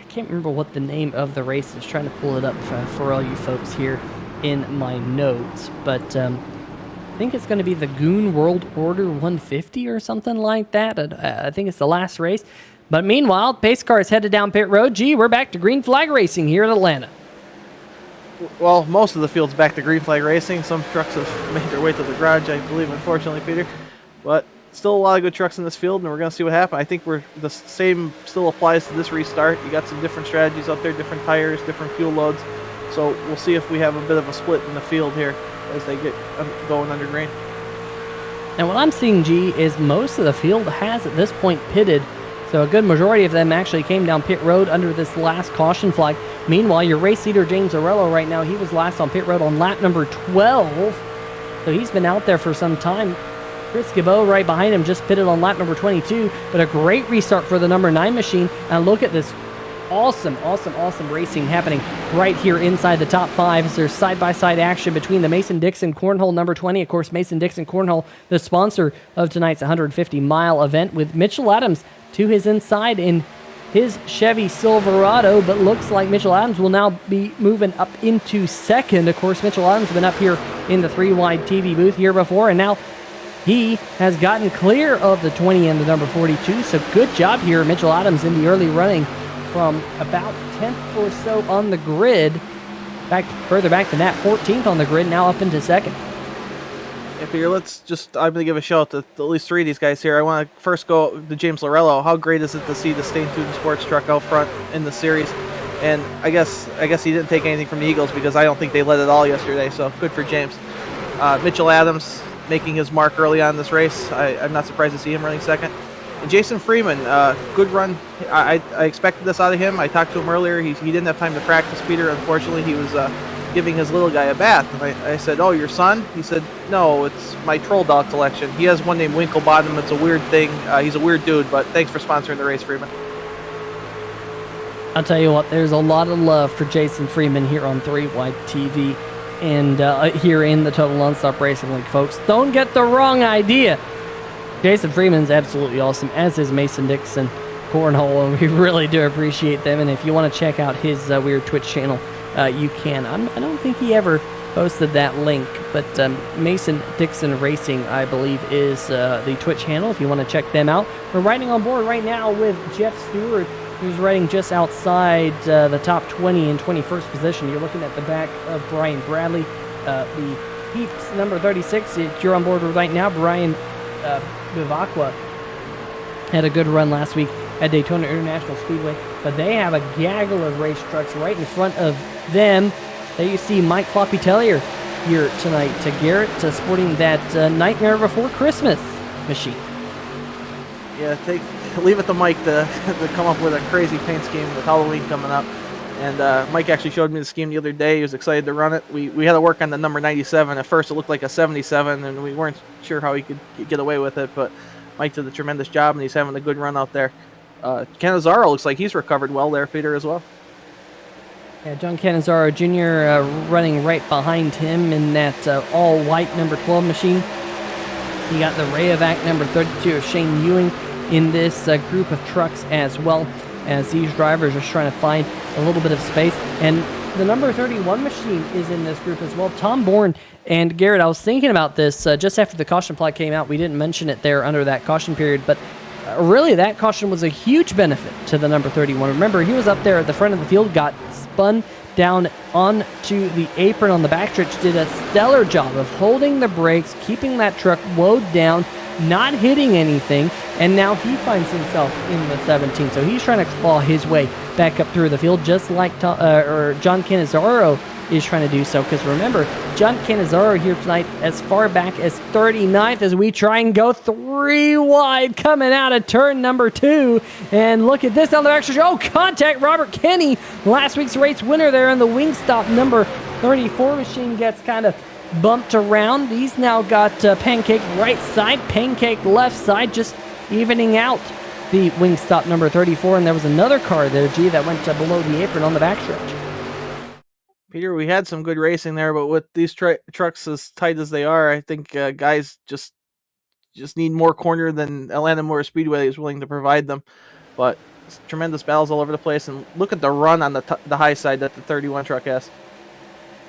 A: can't remember what the name of the race is. Trying to pull it up for all you folks here in my notes, but I think it's going to be the Goon World Order 150 or something like that. I think it's the last race. But meanwhile, pace car is headed down pit road. Gee, we're back to green flag racing here at Atlanta.
B: Well, most of the field's back to green flag racing. Some trucks have made their way to the garage, I believe, unfortunately, Peter. But still a lot of good trucks in this field, and we're going to see what happens. I think the same still applies to this restart. You got some different strategies out there, different tires, different fuel loads. So we'll see if we have a bit of a split in the field here as they get going under green.
A: And what I'm seeing, G, is most of the field has at this point pitted. So a good majority of them actually came down pit road under this last caution flag. Meanwhile, your race leader, James Arello, right now, he was last on pit road on lap number 12. So he's been out there for some time. Chris Gibbo right behind him just pitted on lap number 22. But a great restart for the number 9 machine. And look at this awesome racing happening right here inside the top 5. There's side-by-side action between the Mason-Dixon Cornhole number 20. Of course, Mason-Dixon Cornhole, the sponsor of tonight's 150-mile event, with Mitchell Adams to his inside in his Chevy Silverado, but looks like Mitchell Adams will now be moving up into second. Of course, Mitchell Adams has been up here in the 3 Wide TV booth here before, and now he has gotten clear of the 20 and the number 42, so good job here, Mitchell Adams, in the early running from about 10th or so on the grid, further back than that, 14th on the grid, now up into second.
B: Yeah, Peter, I'm going to give a shout out to at least 3 of these guys here. I want to first go to James Lorello. How great is it to see the Stain Tuned Sports truck out front in the series? And I guess he didn't take anything from the Eagles because I don't think they led at all yesterday, so good for James. Mitchell Adams making his mark early on in this race. I'm not surprised to see him running second. And Jason Freeman, good run. I expected this out of him. I talked to him earlier. He didn't have time to practice, Peter. Unfortunately, he was giving his little guy a bath. And I said, oh, your son? He said, no, it's my troll dog collection. He has one named Winklebottom. It's a weird thing. He's a weird dude, but thanks for sponsoring the race, Freeman.
A: I'll tell you what, there's a lot of love for Jason Freeman here on 3 Wide TV and here in the Total Nonstop Racing League, folks. Don't get the wrong idea. Jason Freeman's absolutely awesome, as is Mason Dixon Cornhole, and we really do appreciate them. And if you want to check out his weird Twitch channel, you can. I don't think he ever posted that link, but Mason Dixon Racing, I believe, is the Twitch channel if you want to check them out. We're riding on board right now with Jeff Stewart, who's riding just outside the top 20 in 21st position. You're looking at the back of Brian Bradley, the Peeps number 36. If you're on board right now, Brian Vivacqua had a good run last week at Daytona International Speedway, but they have a gaggle of race trucks right in front of them. There you see Mike Floppy Tellier here tonight to Garrett, sporting that Nightmare Before Christmas machine.
B: Yeah, leave it to Mike to come up with a crazy paint scheme with Halloween coming up. And Mike actually showed me the scheme the other day. He was excited to run it. We had to work on the number 97. At first, it looked like a 77, and we weren't sure how he could get away with it. But Mike did a tremendous job, and he's having a good run out there. Cannizzaro looks like he's recovered well there, Peter, as well.
A: Yeah, John Cannizzaro Jr. Running right behind him in that all-white number 12 machine. You got the Rayovac number 32 of Shane Ewing in this group of trucks as well, as these drivers are trying to find a little bit of space. And the number 31 machine is in this group as well. Tom Bourne and Garrett, I was thinking about this just after the caution flag came out. We didn't mention it there under that caution period, but really that caution was a huge benefit to the number 31. Remember, he was up there at the front of the field, got spun down onto the apron on the backstretch, did a stellar job of holding the brakes, keeping that truck woed down, not hitting anything, and now he finds himself in the 17. So he's trying to claw his way back up through the field, just like John Cannizzaro is trying to do so. Because remember, John Cannizzaro here tonight as far back as 39th as we try and go 3 wide coming out of turn number 2. And look at this on the backstretch. Oh, contact! Robert Kenny, last week's race winner there in the Wingstop number 34 machine, gets kind of bumped around. He's now got Pancake right side, Pancake left side, just evening out the Wingstop number 34. And there was another car there, that went below the apron on the backstretch.
B: Peter, we had some good racing there, but with these trucks as tight as they are, I think guys just need more corner than Atlanta Motor Speedway is willing to provide them. But tremendous battles all over the place, and look at the run on the high side that the 31 truck has.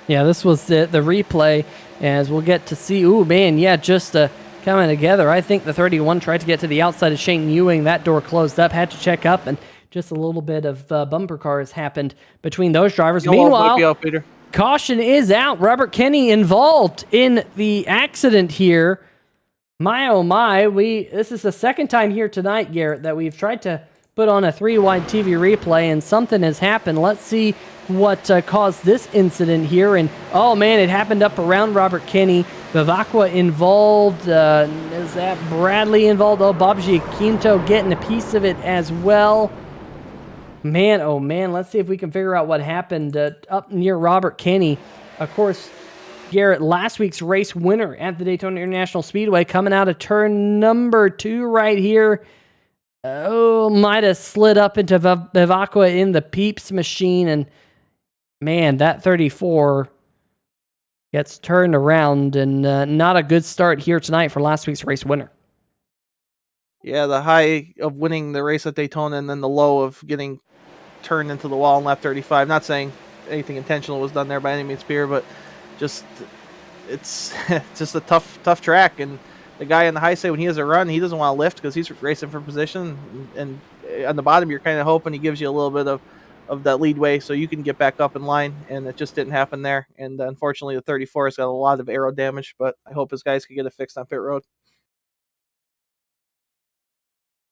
A: Yeah, this was the replay, as we'll get to see. Ooh, man, yeah, just coming together. I think the 31 tried to get to the outside of Shane Ewing. That door closed up, had to check up, and just a little bit of bumper cars happened between those drivers. Meanwhile, caution is out. Robert Kenny involved in the accident here. My, oh my, this is the second time here tonight, Garrett, that we've tried to put on a 3-wide TV replay, and something has happened. Let's see what caused this incident here. And oh man, it happened up around Robert Kenny. Vivacqua involved. Is that Bradley involved? Oh, Bob Giaquinto getting a piece of it as well. Man, oh man, let's see if we can figure out what happened up near Robert Kenny. Of course, Garrett, last week's race winner at the Daytona International Speedway, coming out of turn number 2 right here. Oh, might have slid up into Vivacqua in the Peeps machine, and man, that 34 gets turned around, and not a good start here tonight for last week's race winner.
B: Yeah, the high of winning the race at Daytona, and then the low of getting turned into the wall in lap 35. Not saying anything intentional was done there by any means, Peter, but just it's just a tough track. And the guy on the high side, when he has a run, he doesn't want to lift because he's racing for position. And on the bottom, you're kind of hoping he gives you a little bit of that lead way so you can get back up in line, and it just didn't happen there. And unfortunately, the 34 has got a lot of aero damage, but I hope his guys can get it fixed on pit road.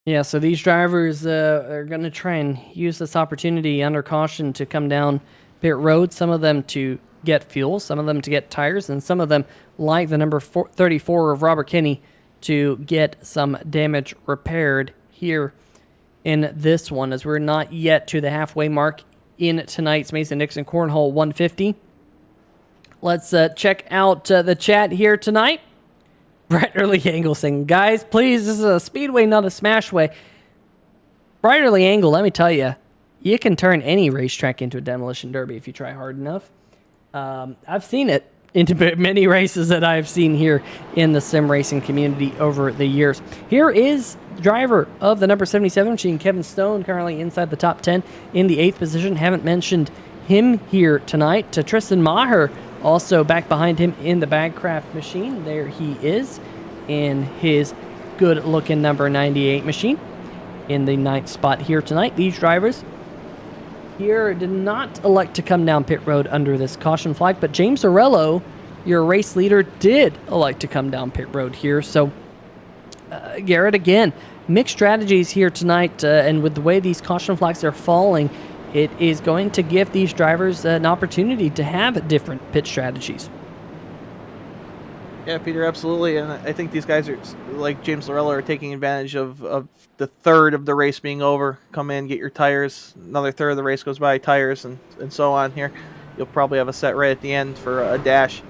A: Yeah, so these drivers are going to try and use this opportunity under caution to come down pit road, some of them to get fuel, some of them to get tires, and some of them, like the number 34 of Robert Kenny, to get some damage repaired here in this one, as we're not yet to the halfway mark in tonight's Mason-Dixon Cornhole 150. Let's check out the chat here tonight. Bright Early Angle saying, guys, please, this is a speedway, not a smashway. Bright Early Angle, let me tell you, you can turn any racetrack into a demolition derby if you try hard enough. I've seen it. into many races that I've seen here in the sim racing community over the years. Here is the driver of the number 77 machine, Kevin Stone, currently inside the top 10 in the 8th position. Haven't mentioned him here tonight. Tristan Maher also back behind him in the Bagcraft machine. There he is in his good-looking number 98 machine in the 9th spot here tonight. These drivers here did not elect to come down pit road under this caution flag, but James Arello, your race leader, did elect to come down pit road here. So, Garrett, again, mixed strategies here tonight, and with the way these caution flags are falling, it is going to give these drivers an opportunity to have different pit strategies.
B: Yeah, Peter, absolutely. And I think these guys are, like James Lorello, are taking advantage of the third of the race being over. Come in, get your tires. Another third of the race goes by, tires, and so on here. You'll probably have a set right at the end for a dash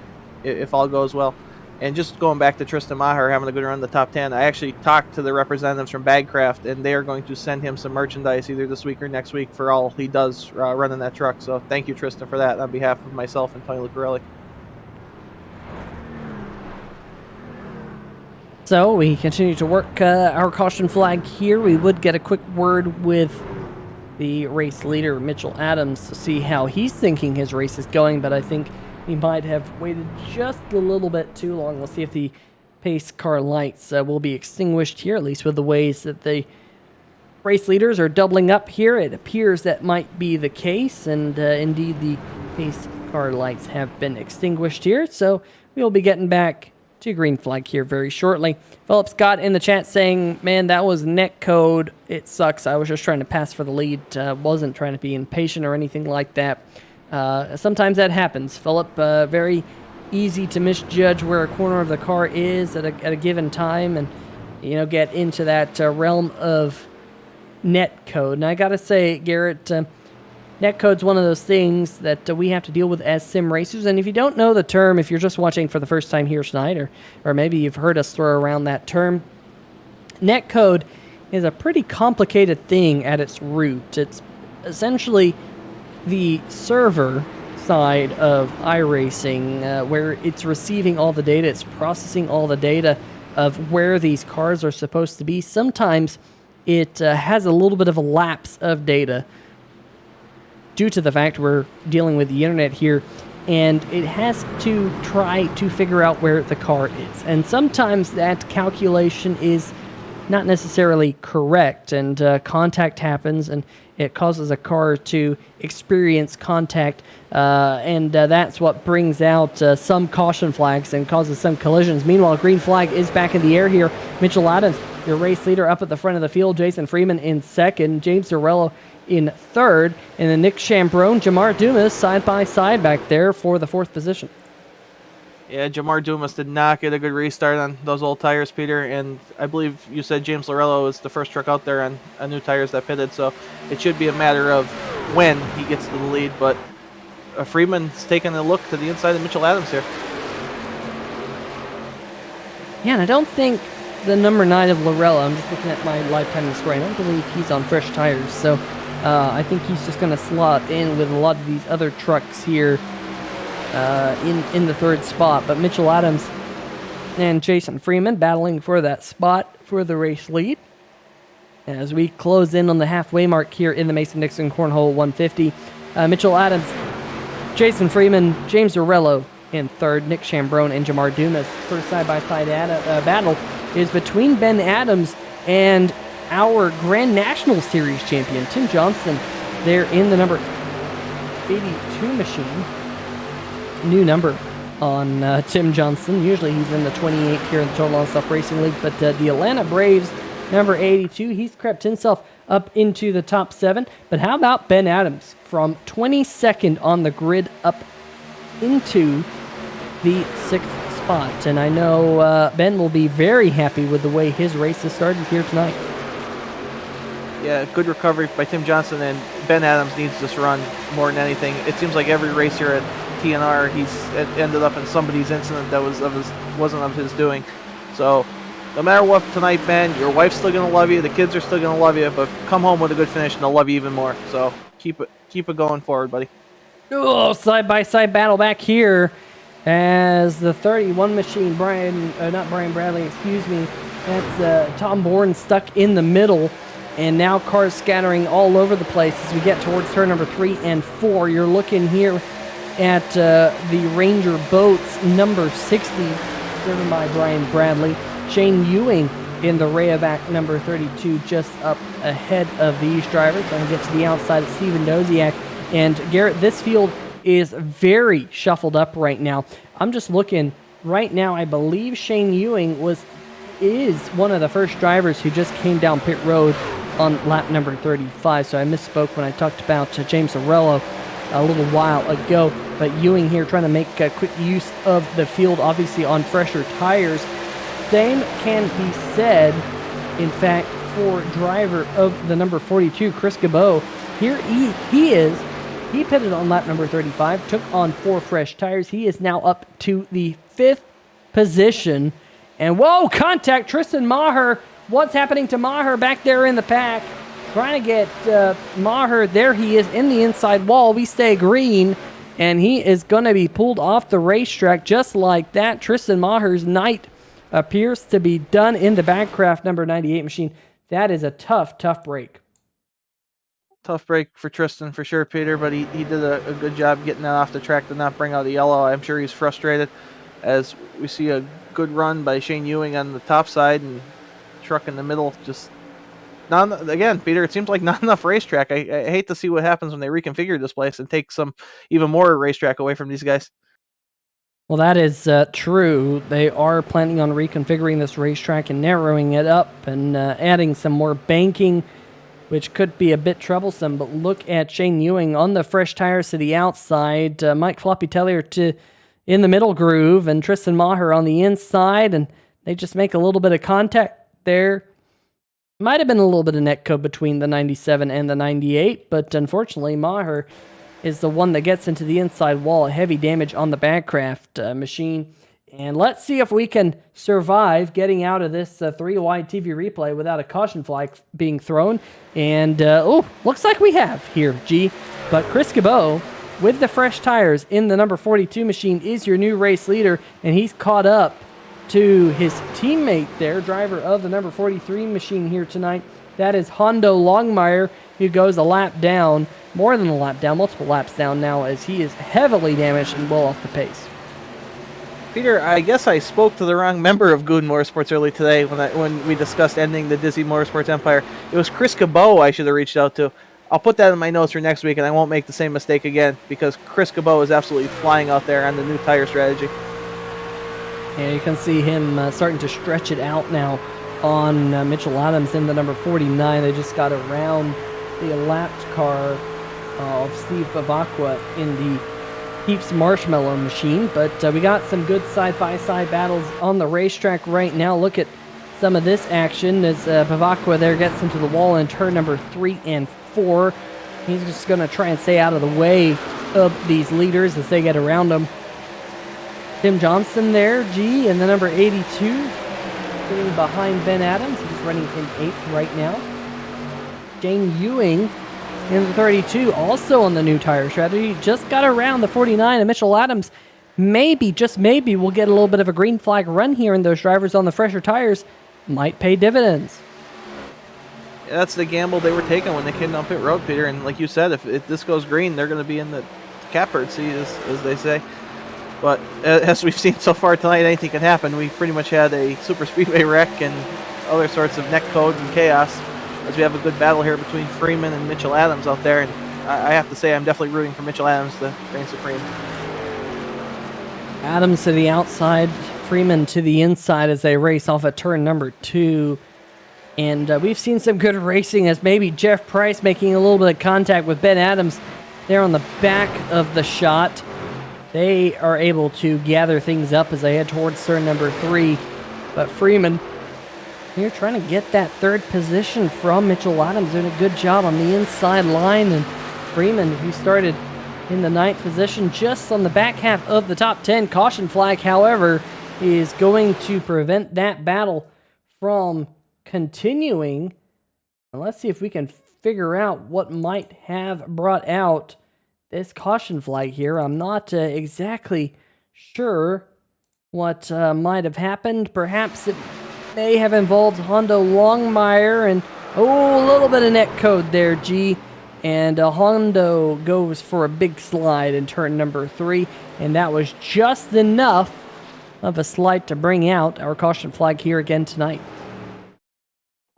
B: if all goes well. And just going back to Tristan Maher having a good run in the top 10, I actually talked to the representatives from Bagcraft, and they are going to send him some merchandise either this week or next week for all he does running that truck. So thank you, Tristan, for that on behalf of myself and Tony Lucarelli.
A: So we continue to work our caution flag here. We would get a quick word with the race leader, Mitchell Adams, to see how he's thinking his race is going, but I think he might have waited just a little bit too long. We'll see if the pace car lights will be extinguished here, at least with the ways that the race leaders are doubling up here. It appears that might be the case, and indeed the pace car lights have been extinguished here, so we'll be getting back to green flag here very shortly. Philip Scott in the chat saying, man, that was net code. It sucks. I was just trying to pass for the lead. Wasn't trying to be impatient or anything like that. Sometimes that happens, Philip. Very easy to misjudge where a corner of the car is at a given time and, get into that realm of net code. And I got to say, Garrett, netcode's one of those things that we have to deal with as sim racers, and if you don't know the term, if you're just watching for the first time here tonight, or maybe you've heard us throw around that term, netcode is a pretty complicated thing at its root. It's essentially the server side of iRacing, where it's receiving all the data, it's processing all the data of where these cars are supposed to be. Sometimes it has a little bit of a lapse of data due to the fact we're dealing with the internet here, and it has to try to figure out where the car is. And sometimes that calculation is not necessarily correct, and contact happens, and it causes a car to experience contact, and that's what brings out some caution flags and causes some collisions. Meanwhile, green flag is back in the air here. Mitchell Adams, your race leader, up at the front of the field. Jason Freeman in second. James Zarello in third, and then Nick Chambrone, Jamar Dumas side by side back there for the 4th position.
B: Yeah, Jamar Dumas did not get a good restart on those old tires, Peter, and I believe you said James Lorello was the first truck out there on new tires that pitted, so it should be a matter of when he gets to the lead, but Freeman's taking a look to the inside of Mitchell Adams here.
A: Yeah, and I don't think the number 9 of Lorello, I'm just looking at my live timing score, I don't believe he's on fresh tires, so I think he's just going to slot in with a lot of these other trucks here in the 3rd spot. But Mitchell Adams and Jason Freeman battling for that spot for the race lead. As we close in on the halfway mark here in the Mason-Dixon Cornhole 150. Mitchell Adams, Jason Freeman, James Zarello in 3rd, Nick Chambrone and Jamar Dumas. First side-by-side battle is between Ben Adams and our Grand National Series champion, Tim Johnson, there in the number 82 machine. New number on Tim Johnson. Usually he's in the 28 here in the Total Nonstop Racing League, but the Atlanta Braves, number 82, he's crept himself up into the top 7. But how about Ben Adams from 22nd on the grid up into the 6th spot? And I know Ben will be very happy with the way his race has started here tonight.
B: Yeah, good recovery by Tim Johnson, and Ben Adams needs this run more than anything. It seems like every race here at TNR, he's ended up in somebody's incident that wasn't of his doing. So no matter what tonight, Ben, your wife's still going to love you, the kids are still going to love you, but come home with a good finish and they'll love you even more. So keep it going forward, buddy.
A: Oh, side-by-side battle back here as the 31 machine, not Brian Bradley, excuse me, that's Tom Bourne stuck in the middle, and now cars scattering all over the place as we get towards turn number 3 and 4. You're looking here at the Ranger Boats number 60, driven by Brian Bradley. Shane Ewing in the Rayovac number 32, just up ahead of these drivers. Trying to get to the outside of Steven Doziak. And Garrett, this field is very shuffled up right now. I'm just looking right now. I believe Shane Ewing is one of the first drivers who just came down pit road on lap number 35. So I misspoke when I talked about James Arello a little while ago. But Ewing here trying to make quick use of the field, obviously on fresher tires. Same can be said, in fact, for driver of the number 42, Chris Cabot. Here he pitted on lap number 35, took on 4 fresh tires. He is now up to the 5th position. And whoa, contact, Tristan Maher. What's happening to Maher back there in the pack? Trying to get Maher. There he is in the inside wall. We stay green, and he is going to be pulled off the racetrack just like that. Tristan Maher's night appears to be done in the Backcraft number 98 machine. That is a tough break.
B: Tough break for Tristan for sure, Peter, but he did a good job getting that off the track to not bring out the yellow. I'm sure he's frustrated as we see a good run by Shane Ewing on the top side and truck in the middle. Just again, Peter, it seems like not enough racetrack. I hate to see what happens when they reconfigure this place and take some even more racetrack away from these guys.
A: Well, that is true. They are planning on reconfiguring this racetrack and narrowing it up and adding some more banking, which could be a bit troublesome. But look at Shane Ewing on the fresh tires to the outside, Mike Floppy Tellier in the middle groove, and Tristan Maher on the inside, and they just make a little bit of contact there. Might have been a little bit of netcode between the 97 and the 98, but unfortunately Maher is the one that gets into the inside wall. Heavy damage on the Backcraft machine. And let's see if we can survive getting out of this 3-wide TV replay without a caution flag being thrown. And, looks like we have here, G. But Chris Cabot, with the fresh tires in the number 42 machine, is your new race leader. And he's caught up to his teammate there, driver of the number 43 machine here tonight. That is Hondo Longmire, who goes a lap down, more than a lap down, multiple laps down now, as he is heavily damaged and well off the pace.
B: Peter, I guess I spoke to the wrong member of Good Motorsports early today when we discussed ending the Dizzy Motorsports empire. It was Chris Cabot I should have reached out to. I'll put that in my notes for next week, and I won't make the same mistake again, because Chris Cabot is absolutely flying out there on the new tire strategy.
A: Yeah, you can see him starting to stretch it out now on Mitchell Adams in the number 49. They just got around the elapsed car of Steve Bavacqua in the Heaps Marshmallow machine, but we got some good side-by-side battles on the racetrack right now. Look at some of this action as Bavacqua there gets into the wall in turn number 3 and 4. He's just going to try and stay out of the way of these leaders as they get around him. Tim Johnson there, G, in the number 82, sitting behind Ben Adams. He's running in 8th right now. Shane Ewing in the 32, also on the new tire strategy. Just got around the 49, and Mitchell Adams maybe, just maybe, will get a little bit of a green flag run here, and those drivers on the fresher tires might pay dividends.
B: Yeah, that's the gamble they were taking when they came down pit road, Peter. And like you said, if this goes green, they're going to be in the catbird seat, as they say. But as we've seen so far tonight, anything can happen. We pretty much had a super speedway wreck and other sorts of neck codes and chaos, as we have a good battle here between Freeman and Mitchell Adams out there. And I have to say, I'm definitely rooting for Mitchell Adams to reign supreme.
A: Adams to the outside, Freeman to the inside as they race off at turn number 2. And we've seen some good racing as maybe Jeff Price making a little bit of contact with Ben Adams there on the back of the shot. They are able to gather things up as they head towards turn number 3. But Freeman here trying to get that 3rd position from Mitchell Adams, doing a good job on the inside line. And Freeman, who started in the 9th position, just on the back half of the top 10. Caution flag, however, is going to prevent that battle from continuing. And let's see if we can figure out what might have brought out this caution flag here. I'm not exactly sure what might have happened. Perhaps it may have involved Hondo Longmire, and a little bit of net code there, G. And Hondo goes for a big slide in turn number 3, and that was just enough of a slide to bring out our caution flag here again tonight.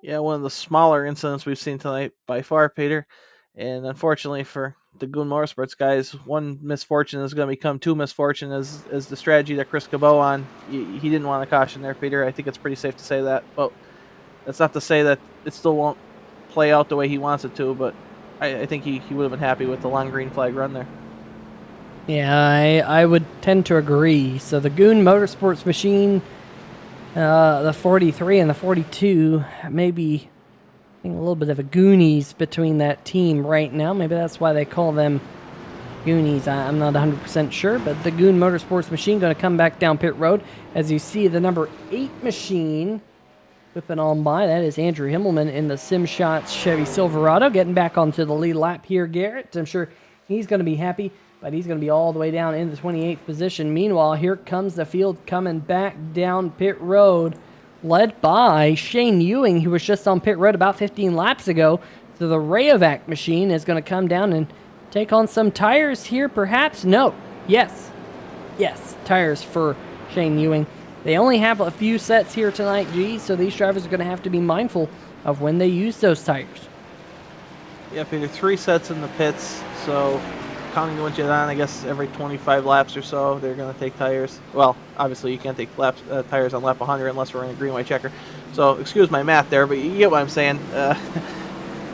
B: Yeah, one of the smaller incidents we've seen tonight by far, Peter. And unfortunately for the Goon Motorsports guys, one misfortune is going to become two misfortune as the strategy that Chris Cabot on. He didn't want a caution there, Peter. I think it's pretty safe to say that. But that's not to say that it still won't play out the way he wants it to, but I think he would have been happy with the long green flag run there.
A: Yeah, I would tend to agree. So the Goon Motorsports machine, the 43 and the 42, maybe a little bit of a Goonies between that team right now. Maybe that's why they call them Goonies. I'm not 100% sure, but the Goon Motorsports machine going to come back down pit road. As you see, the number 8 machine whipping on by. That is Andrew Himmelman in the SimShots Chevy Silverado, getting back onto the lead lap here, Garrett. I'm sure he's going to be happy, but he's going to be all the way down in the 28th position. Meanwhile, here comes the field coming back down pit road, led by Shane Ewing, who was just on pit road about 15 laps ago. So the Rayovac machine is going to come down and take on some tires here, perhaps. No. Yes, tires for Shane Ewing. They only have a few sets here tonight, G, so these drivers are going to have to be mindful of when they use those tires.
B: Yeah, Peter, 3 sets in the pits, so counting once you're on, I guess every 25 laps or so, they're going to take tires. Well, obviously you can't take tires on lap 100 unless we're in a green-white checker. So excuse my math there, but you get what I'm saying.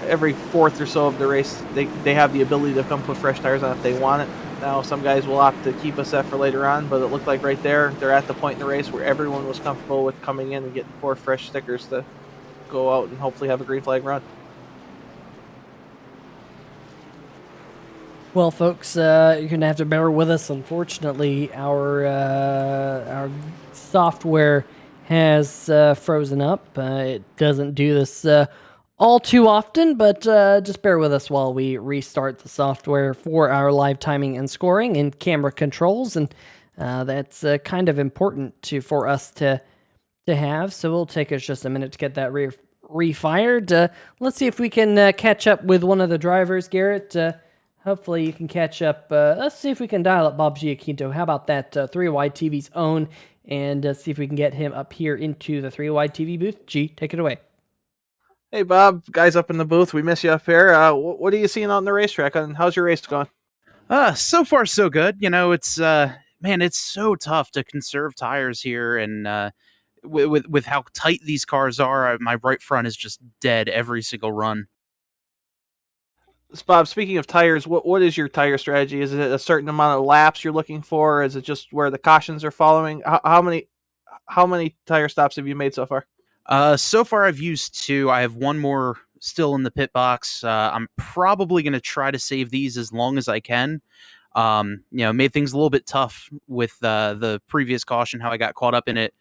B: Every fourth or so of the race, they have the ability to come put fresh tires on if they want it. Now, some guys will opt to keep a set for later on, but it looked like right there, they're at the point in the race where everyone was comfortable with coming in and getting 4 fresh stickers to go out and hopefully have a green flag run.
A: Well, folks, you're going to have to bear with us. Unfortunately, our software has frozen up. It doesn't do this all too often, but just bear with us while we restart the software for our live timing and scoring and camera controls, and that's kind of important for us to have. So it'll take us just a minute to get that refired. Let's see if we can catch up with one of the drivers, Garrett. Hopefully you can catch up. Let's see if we can dial up Bob Giaquinto. How about that? 3 Wide TV's own, and see if we can get him up here into the 3 Wide TV booth. G, take it away.
B: Hey, Bob, guys up in the booth, we miss you up here. What are you seeing on the racetrack, and how's your race going?
C: So far so good. You know, it's it's so tough to conserve tires here, and with how tight these cars are, my right front is just dead every single run.
B: Bob, speaking of tires, what is your tire strategy? Is it a certain amount of laps you're looking for? Or is it just where the cautions are following? How many tire stops have you made so far?
C: So far I've used 2. I have 1 more still in the pit box. I'm probably going to try to save these as long as I can. Made things a little bit tough with the previous caution, how I got caught up in it.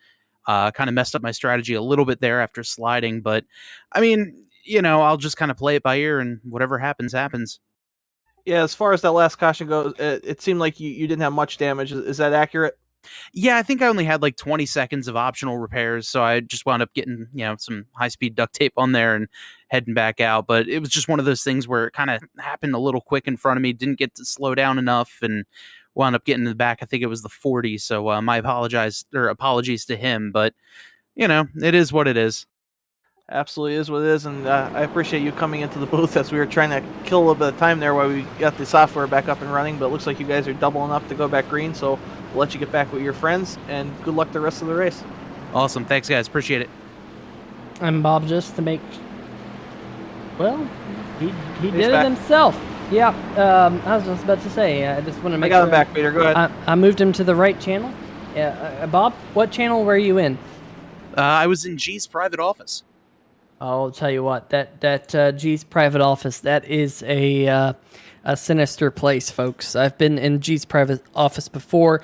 C: Kind of messed up my strategy a little bit there after sliding, but I mean, I'll just kind of play it by ear, and whatever happens, happens.
B: Yeah, as far as that last caution goes, it seemed like you didn't have much damage. Is that accurate?
C: Yeah, I think I only had like 20 seconds of optional repairs, so I just wound up getting, some high-speed duct tape on there and heading back out. But it was just one of those things where it kind of happened a little quick in front of me, didn't get to slow down enough, and wound up getting to the back. I think it was the 40, so my apologies to him, but, it is what it is.
B: Absolutely is what it is, and I appreciate you coming into the booth as we were trying to kill a little bit of time there while we got the software back up and running, but it looks like you guys are doubling up to go back green, so we'll let you get back with your friends, and good luck the rest of the race.
C: Awesome. Thanks, guys. Appreciate it.
A: I'm Bob, just to make... Well, he did it himself. Yeah, I was just about to say, I just want to make
B: sure... I got him back, Peter. Go ahead.
A: I moved him to the right channel. Bob, what channel were you in?
C: I was in G's private office.
A: I'll tell you what, that G's private office, that is a sinister place, folks. I've been in G's private office before.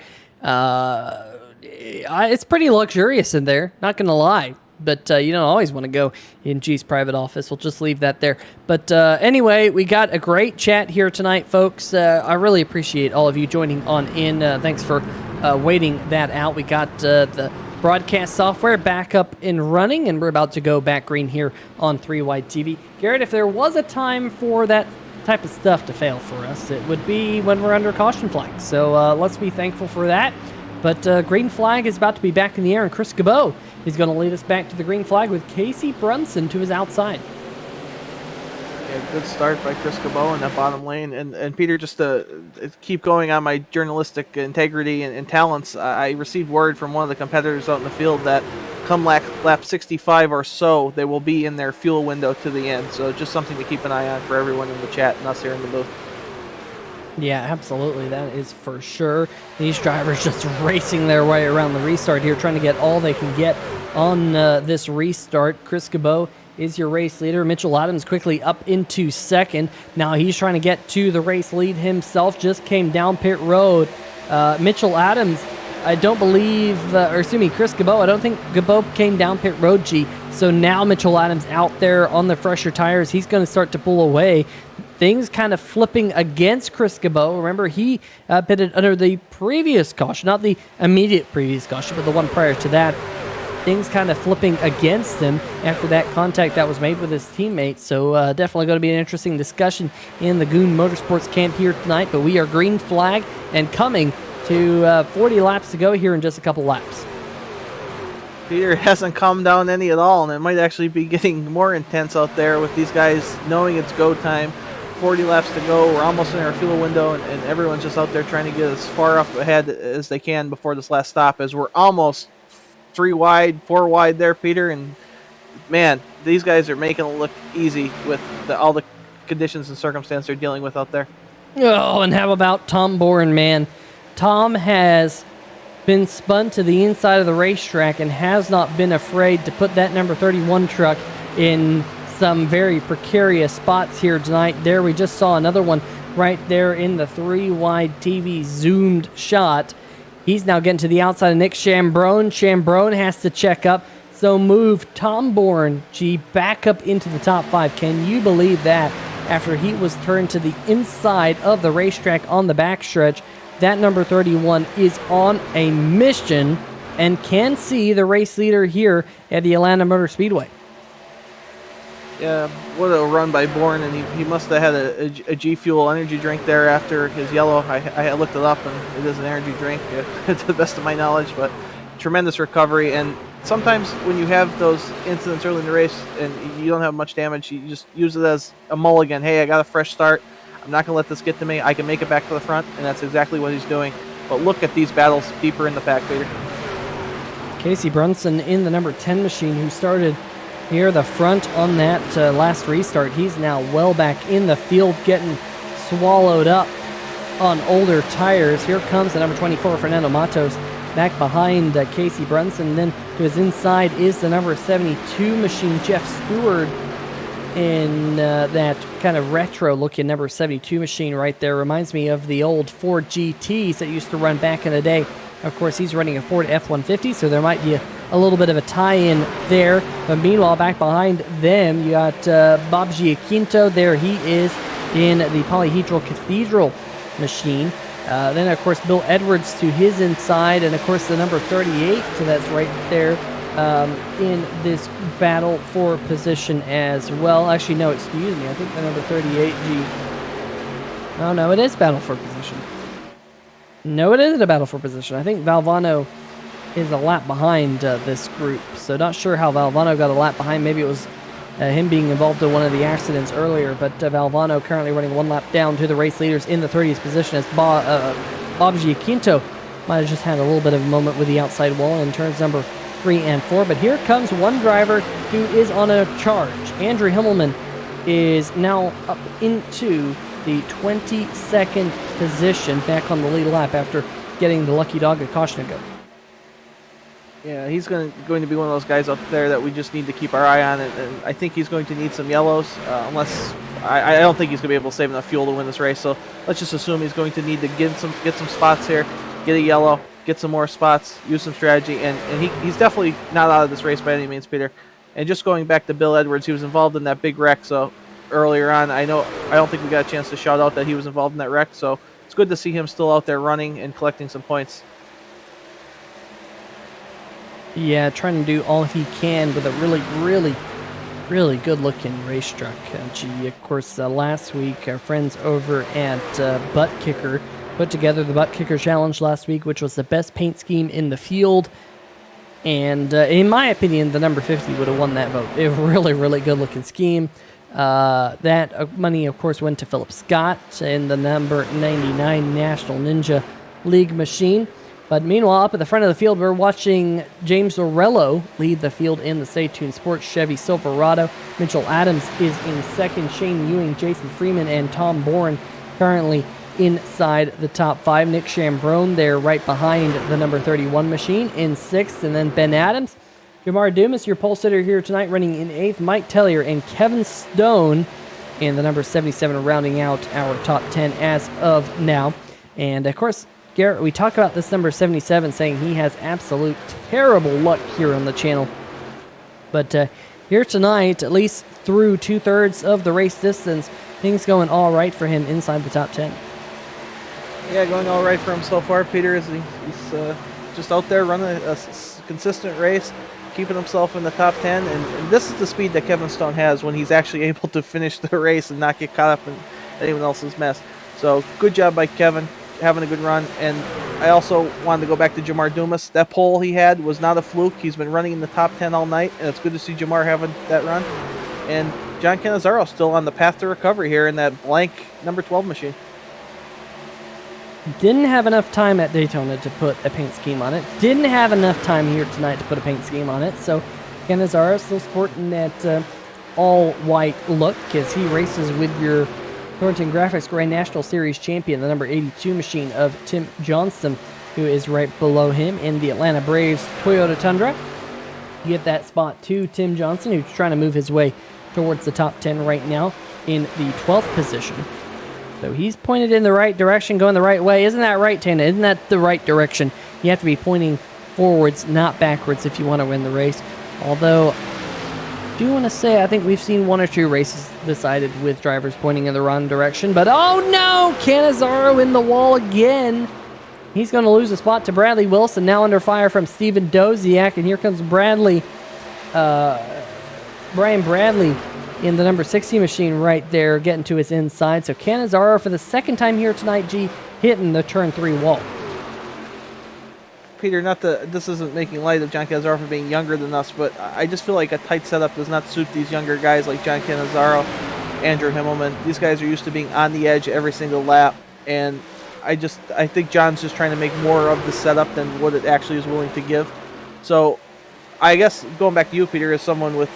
A: It's pretty luxurious in there, not gonna lie. But you don't always want to go in G's private office. We'll just leave that there. But anyway, we got a great chat here tonight, folks. I really appreciate all of you joining on in. Thanks for waiting that out. We got the broadcast software back up and running, and we're about to go back green here on 3-Wide TV. Garrett, if there was a time for that type of stuff to fail for us, it would be when we're under caution flag. So let's be thankful for that. But green flag is about to be back in the air, and Chris Cabot is going to lead us back to the green flag with Casey Brunson to his outside.
B: Yeah, good start by Chris Cabot in that bottom lane. And Peter, just to keep going on my journalistic integrity and talents, I received word from one of the competitors out in the field that come lap 65 or so, they will be in their fuel window to the end. So just something to keep an eye on for everyone in the chat and us here in the booth.
A: Yeah, absolutely. That is for sure. These drivers just racing their way around the restart here, trying to get all they can get on this restart. Chris Cabot is your race leader. Mitchell Adams quickly up into second. Now he's trying to get to the race lead himself. Just came down pit road. Mitchell Adams, I don't believe, Chris Cabot, I don't think Cabot came down pit road, G. So now Mitchell Adams out there on the fresher tires. He's going to start to pull away. Things kind of flipping against Chris Cabot. Remember, he pitted under the previous caution, not the immediate previous caution, but the one prior to that. Things kind of flipping against him after that contact that was made with his teammate. So definitely going to be an interesting discussion in the Goon Motorsports camp here tonight. But we are green flag and coming to 40 laps to go here in just a couple laps.
B: Peter hasn't calmed down any at all, and it might actually be getting more intense out there with these guys knowing it's go time. 40 laps to go. We're almost in our fuel window, and everyone's just out there trying to get as far up ahead as they can before this last stop, as we're almost 3 wide, 4 wide there, Peter. And man, these guys are making it look easy with all the conditions and circumstances they're dealing with out there.
A: Oh, and how about Tom Bourne, man? Tom has been spun to the inside of the racetrack and has not been afraid to put that number 31 truck in some very precarious spots here tonight. There we just saw another one right there in the 3-Wide TV zoomed shot. He's now getting to the outside of Nick Chambrone. Chambrone has to check up. So move Tom Bourne, G, back up into the top 5. Can you believe that? After he was turned to the inside of the racetrack on the backstretch, that number 31 is on a mission and can see the race leader here at the Atlanta Motor Speedway.
B: Yeah, what a run by Bourne, and he must have had a G Fuel energy drink there after his yellow. I looked it up, and it is an energy drink, to the best of my knowledge, but tremendous recovery. And sometimes when you have those incidents early in the race and you don't have much damage, you just use it as a mulligan. Hey, I got a fresh start. I'm not going to let this get to me. I can make it back to the front, and that's exactly what he's doing. But look at these battles deeper in the pack, Peter.
A: Casey Brunson in the number 10 machine, who started near the front on that last restart. He's now well back in the field, getting swallowed up on older tires. Here comes the number 24, Fernando Matos, back behind Casey Brunson. Then to his inside is the number 72 machine, Jeff Stewart, in that kind of retro-looking number 72 machine right there. Reminds me of the old Ford GTs that used to run back in the day. Of course, he's running a Ford F-150, so there might be a little bit of a tie-in there. But meanwhile, back behind them, you got Bob Giaquinto. There he is in the Polyhedral Cathedral machine. Then, of course, Bill Edwards to his inside, and, of course, the number 38, so that's right there in this battle for position as well. Actually, no, excuse me. I think the number 38, Oh, no, it is battle for position. No, it isn't a battle for position. I think Valvano is a lap behind this group. So not sure how Valvano got a lap behind. Maybe it was him being involved in one of the accidents earlier. But Valvano currently running 1 lap down to the race leaders in the 30th position, as Bob Giaquinto might have just had a little bit of a moment with the outside wall in turns number 3 and 4. But here comes one driver who is on a charge. Andrew Himmelman is now up into the 22nd position, back on the lead lap after getting the lucky dog at caution to go.
B: Yeah, he's going to be one of those guys out there that we just need to keep our eye on, and I think he's going to need some yellows, unless I don't think he's going to be able to save enough fuel to win this race. So let's just assume he's going to need to get some spots here, get a yellow, get some more spots, use some strategy, and he's definitely not out of this race by any means, Peter. And just going back to Bill Edwards, he was involved in that big wreck, so earlier on, I don't think we got a chance to shout out that he was involved in that wreck, so it's good to see him still out there running and collecting some points.
A: Yeah, trying to do all he can with a really good-looking race truck. Of course, last week, our friends over at Butt Kicker put together the Butt Kicker Challenge last week, which was the best paint scheme in the field. And in my opinion, the number 50 would have won that vote. A really good-looking scheme. That money, of course, went to Philip Scott in the number 99 National Ninja League machine. But meanwhile, up at the front of the field, we're watching James Lorello lead the field in the Stay-Tuned Sports Chevy Silverado. Mitchell Adams is in second. Shane Ewing, Jason Freeman, and Tom Bourne currently inside the top 5. Nick Chambrone there right behind the number 31 machine in 6th. And then Ben Adams. Jamar Dumas, your pole sitter here tonight, running in 8th. Mike Tellier and Kevin Stone in the number 77, rounding out our top 10 as of now. And, of course, Garrett, we talk about this number 77 saying he has absolute terrible luck here on the channel. But here tonight, at least through 2/3 of the race distance, things going all right for him inside the top 10.
B: Yeah, going all right for him so far, Peter. He's just out there running a consistent race, keeping himself in the top 10. And this is the speed that Kevin Stone has when he's actually able to finish the race and not get caught up in anyone else's mess. So good job by Kevin, having a good run. And I also wanted to go back to Jamar Dumas. That pole he had was not a fluke. He's been running in the top 10 all night, and it's good to see Jamar having that run. And John Cannizzaro still on the path to recovery here in that blank number 12 machine.
A: Didn't have enough time at Daytona to put a paint scheme on it. Didn't have enough time here tonight to put a paint scheme on it. So Cannizzaro still sporting that all-white look as he races with your Thornton Graphix Grand National Series champion, the number 82 machine of Tim Johnston, who is right below him in the Atlanta Braves Toyota Tundra. You get that spot to Tim Johnson, who's trying to move his way towards the top 10 right now in the 12th position. So he's pointed in the right direction, going the right way. Isn't that right, Tana? Isn't that the right direction? You have to be pointing forwards, not backwards, if you want to win the race. Although, I do want to say, I think we've seen 1 or 2 races decided with drivers pointing in the wrong direction. But, oh no! Cannizzaro in the wall again. He's going to lose a spot to Bradley Wilson, now under fire from Steven Doziak. And here comes Brian Bradley in the number 60 machine right there, getting to his inside. So Cannizzaro for the second time here tonight, hitting the turn 3 wall.
B: Peter, this isn't making light of John Cannizzaro for being younger than us, but I just feel like a tight setup does not suit these younger guys like John Cannizzaro, Andrew Himmelman. These guys are used to being on the edge every single lap, and I think John's just trying to make more of the setup than what it actually is willing to give. So I guess going back to you, Peter, as someone with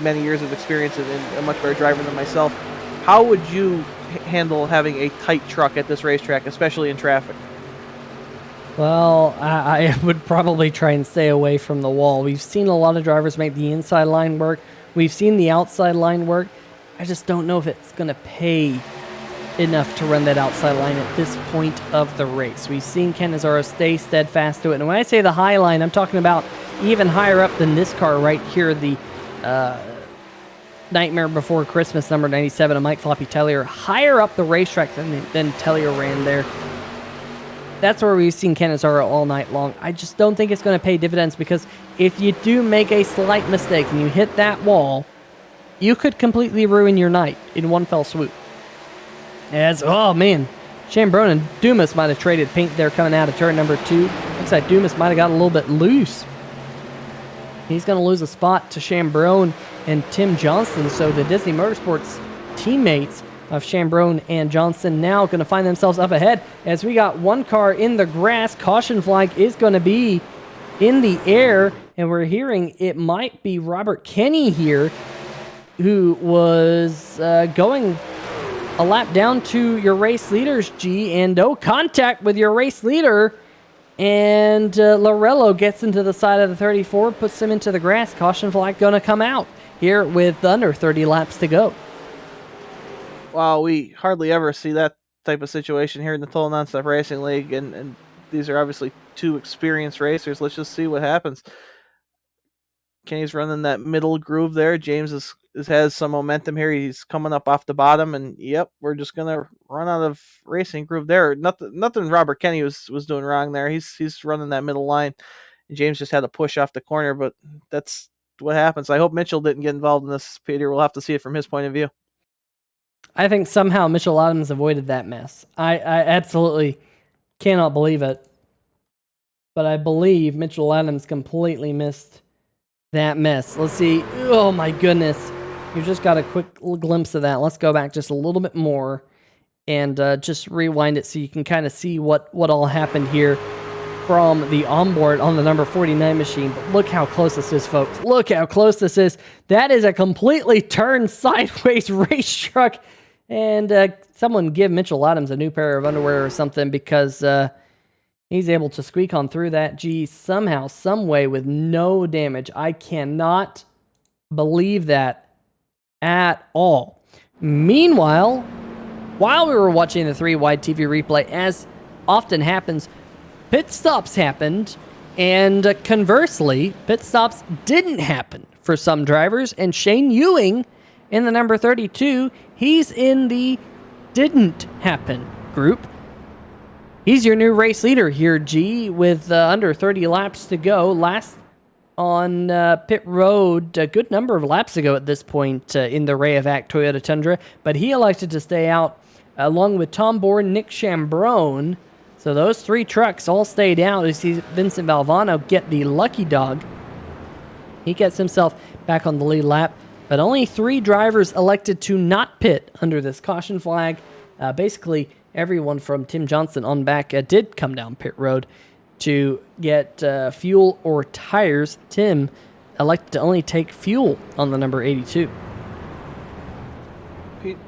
B: many years of experience and a much better driver than myself, how would you handle having a tight truck at this racetrack, especially in traffic?
A: Well, I would probably try and stay away from the wall. We've seen a lot of drivers make the inside line work. We've seen the outside line work. I just don't know if it's going to pay enough to run that outside line at this point of the race. We've seen Cannizzaro stay steadfast to it. And when I say the high line, I'm talking about even higher up than this car right here, the Nightmare Before Christmas number 97 of Mike Floppy Tellier, higher up the racetrack than Tellier ran there. That's where we've seen Cannizzaro all night long. I just don't think it's going to pay dividends, because if you do make a slight mistake and you hit that wall, you could completely ruin your night in one fell swoop. Oh man, Chambrone and Dumas might have traded paint there coming out of turn number 2. Looks like Dumas might have got a little bit loose. He's going to lose a spot to Chambrone and Tim Johnston, so the Disney Motorsports teammates of Chambrone and Johnson now going to find themselves up ahead as we got one car in the grass. Caution flag is going to be in the air, and we're hearing it might be Robert Kenny here, who was going a lap down to your race leaders, and no contact with your race leader. And Lorello gets into the side of the 34, puts him into the grass. Caution flag going to come out here with under 30 laps to go.
B: Wow, we hardly ever see that type of situation here in the Total Nonstop Racing League, and these are obviously 2 experienced racers. Let's just see what happens. Kenny's running that middle groove there. James has some momentum here. He's coming up off the bottom, and yep, we're just gonna run out of racing groove there. Nothing Robert Kenny was doing wrong there. He's running that middle line, James just had a push off the corner, but that's what happens. I hope Mitchell didn't get involved in this, Peter. We'll have to see it from his point of view.
A: I think somehow Mitchell Adams avoided that mess. I absolutely cannot believe it. But I believe Mitchell Adams completely missed that mess. Let's see. Oh, my goodness. You just got a quick glimpse of that. Let's go back just a little bit more and just rewind it so you can kind of see what all happened here from the onboard on the number 49 machine. But look how close this is, folks. Look how close this is. That is a completely turned sideways race truck. And someone give Mitchell Adams a new pair of underwear or something, because he's able to squeak on through that G somehow, some way with no damage. I cannot believe that at all. Meanwhile, while we were watching the 3-wide TV replay, as often happens, pit stops happened, and conversely, pit stops didn't happen for some drivers, and Shane Ewing in the number 32, he's in the didn't happen group. He's your new race leader here, G, with under 30 laps to go. Last on pit road, a good number of laps ago at this point in the Rayovac Toyota Tundra, but he elected to stay out along with Tom Bourne, Nick Chambrone. So those three trucks all stayed out. You see Vincent Valvano get the lucky dog. He gets himself back on the lead lap, but only 3 drivers elected to not pit under this caution flag. Basically, everyone from Tim Johnson on back did come down pit road to get fuel or tires. Tim elected to only take fuel on the number 82.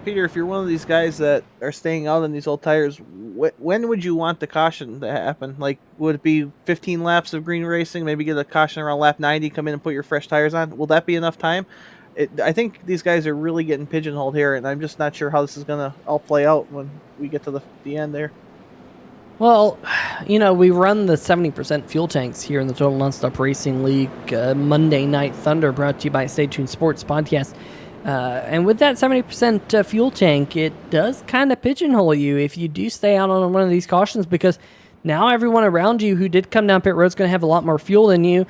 B: Peter, if you're one of these guys that are staying out on these old tires, when would you want the caution to happen? Like, would it be 15 laps of green racing, maybe get a caution around lap 90, come in and put your fresh tires on? Will that be enough time? I think these guys are really getting pigeonholed here, and I'm just not sure how this is going to all play out when we get to the end there.
A: Well, we run the 70% fuel tanks here in the Total Nonstop Racing League Monday Night Thunder, brought to you by Stay Tuned Sports Podcast. And with that 70% fuel tank, it does kind of pigeonhole you if you do stay out on one of these cautions, because now everyone around you who did come down pit road is going to have a lot more fuel than you.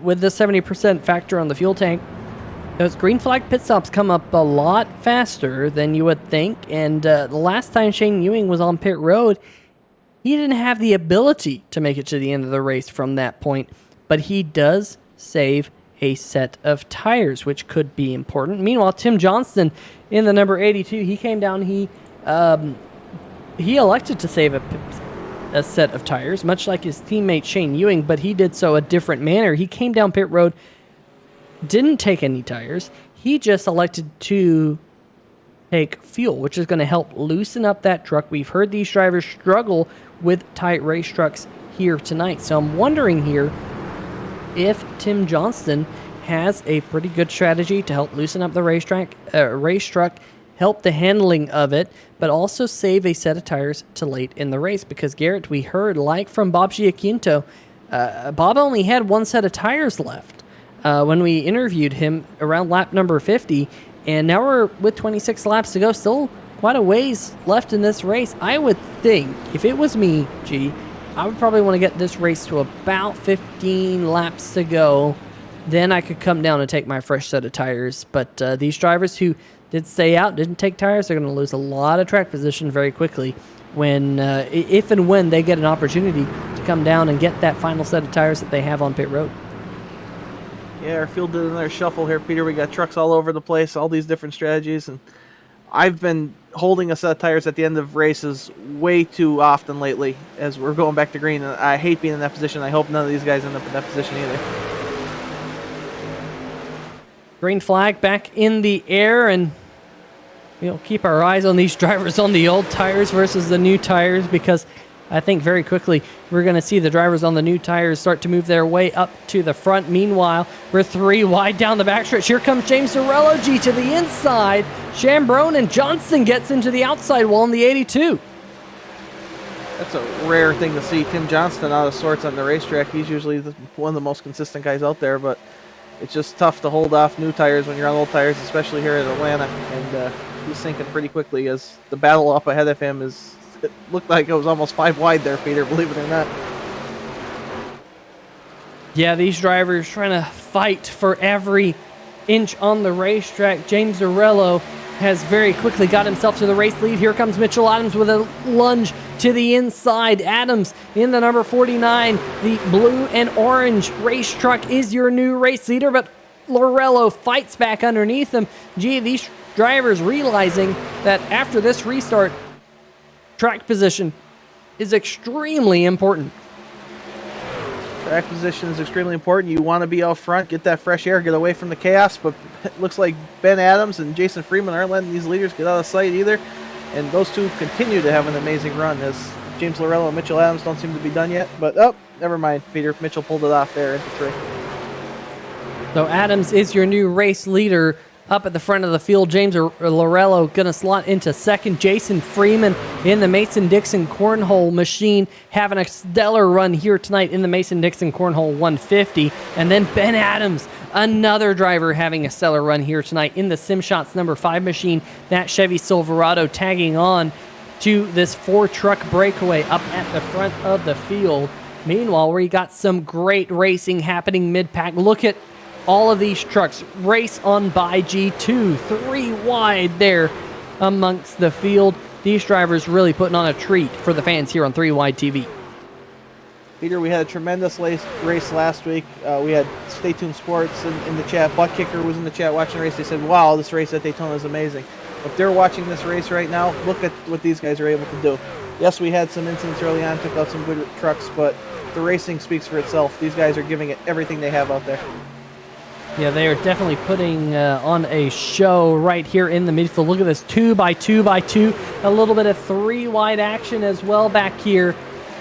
A: With the 70% factor on the fuel tank, those green flag pit stops come up a lot faster than you would think. And the last time Shane Ewing was on pit road, he didn't have the ability to make it to the end of the race from that point, but he does save a set of tires, which could be important. Meanwhile, Tim Johnston in the number 82, he came down, he elected to save a set of tires, much like his teammate Shane Ewing, but he did so a different manner. He came down pit road, didn't take any tires. He just elected to take fuel, which is going to help loosen up that truck. We've heard these drivers struggle with tight race trucks here tonight. So I'm wondering here if Tim Johnston has a pretty good strategy to help loosen up the race truck, help the handling of it, but also save a set of tires to late in the race. Because, Garrett, we heard, like from Bob Giaquinto, Bob only had one set of tires left when we interviewed him around lap number 50, and now we're with 26 laps to go, still quite a ways left in this race. I would think, if it was me, I would probably want to get this race to about 15 laps to go. Then I could come down and take my fresh set of tires. But these drivers who did stay out, didn't take tires, they're going to lose a lot of track position very quickly when, if and when they get an opportunity to come down and get that final set of tires that they have on pit road.
B: Yeah, our field did another shuffle here, Peter. We got trucks all over the place, all these different strategies, and I've been holding a set of tires at the end of races way too often lately as we're going back to green, and I hate being in that position. I hope none of these guys end up in that position either.
A: Green flag back in the air, and we'll keep our eyes on these drivers on the old tires versus the new tires, because I think very quickly we're going to see the drivers on the new tires start to move their way up to the front. Meanwhile, we're 3 wide down the backstretch. Here comes James Dorello, G, to the inside. Chambrone and Johnson gets into the outside wall in the 82.
B: That's a rare thing to see. Tim Johnston out of sorts on the racetrack. He's usually one of the most consistent guys out there, but it's just tough to hold off new tires when you're on old tires, especially here at Atlanta. And he's sinking pretty quickly as the battle up ahead of him is... It looked like it was almost 5 wide there, Peter, believe it or not.
A: Yeah, these drivers trying to fight for every inch on the racetrack. James Zarello has very quickly got himself to the race lead. Here comes Mitchell Adams with a lunge to the inside. Adams in the number 49. The blue and orange race truck is your new race leader, but Lorello fights back underneath him. Gee, these drivers realizing that after this restart, track position is extremely important.
B: Track position is extremely important. You want to be out front, get that fresh air, get away from the chaos, but it looks like Ben Adams and Jason Freeman aren't letting these leaders get out of sight either. And those two continue to have an amazing run as James Lorello and Mitchell Adams don't seem to be done yet. But, oh, never mind, Peter. Mitchell pulled it off there into 3.
A: So Adams is your new race leader up at the front of the field. James Lorello going to slot into second. Jason Freeman in the Mason-Dixon Cornhole machine having a stellar run here tonight in the Mason-Dixon Cornhole 150. And then Ben Adams, another driver having a stellar run here tonight in the SimShots number 5 machine. That Chevy Silverado tagging on to this 4-truck breakaway up at the front of the field. Meanwhile, we got some great racing happening mid-pack. Look at all of these trucks race on by G2, 3 wide there amongst the field. These drivers really putting on a treat for the fans here on 3 Wide TV.
B: Peter, we had a tremendous race last week. We had Stay Tuned Sports in the chat. Butt Kicker was in the chat watching the race. They said, wow, this race at Daytona is amazing. If they're watching this race right now, look at what these guys are able to do. Yes, we had some incidents early on, took out some good trucks, but the racing speaks for itself. These guys are giving it everything they have out there.
A: Yeah, they are definitely putting on a show right here in the midfield. Look at this 2x2x2. A little bit of 3 wide action as well back here.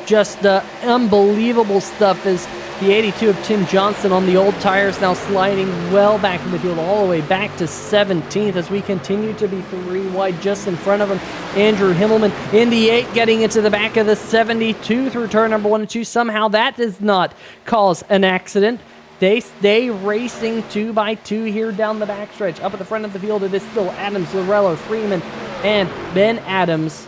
A: Just unbelievable stuff as the 82 of Tim Johnson on the old tires now sliding well back in the field all the way back to 17th as we continue to be 3 wide just in front of him. Andrew Himmelman in the 8 getting into the back of the 72 through turn number 1 and 2. Somehow that does not cause an accident. They stay racing 2x2 here down the backstretch. Up at the front of the field, it is still Adams, Lorello, Freeman, and Ben Adams.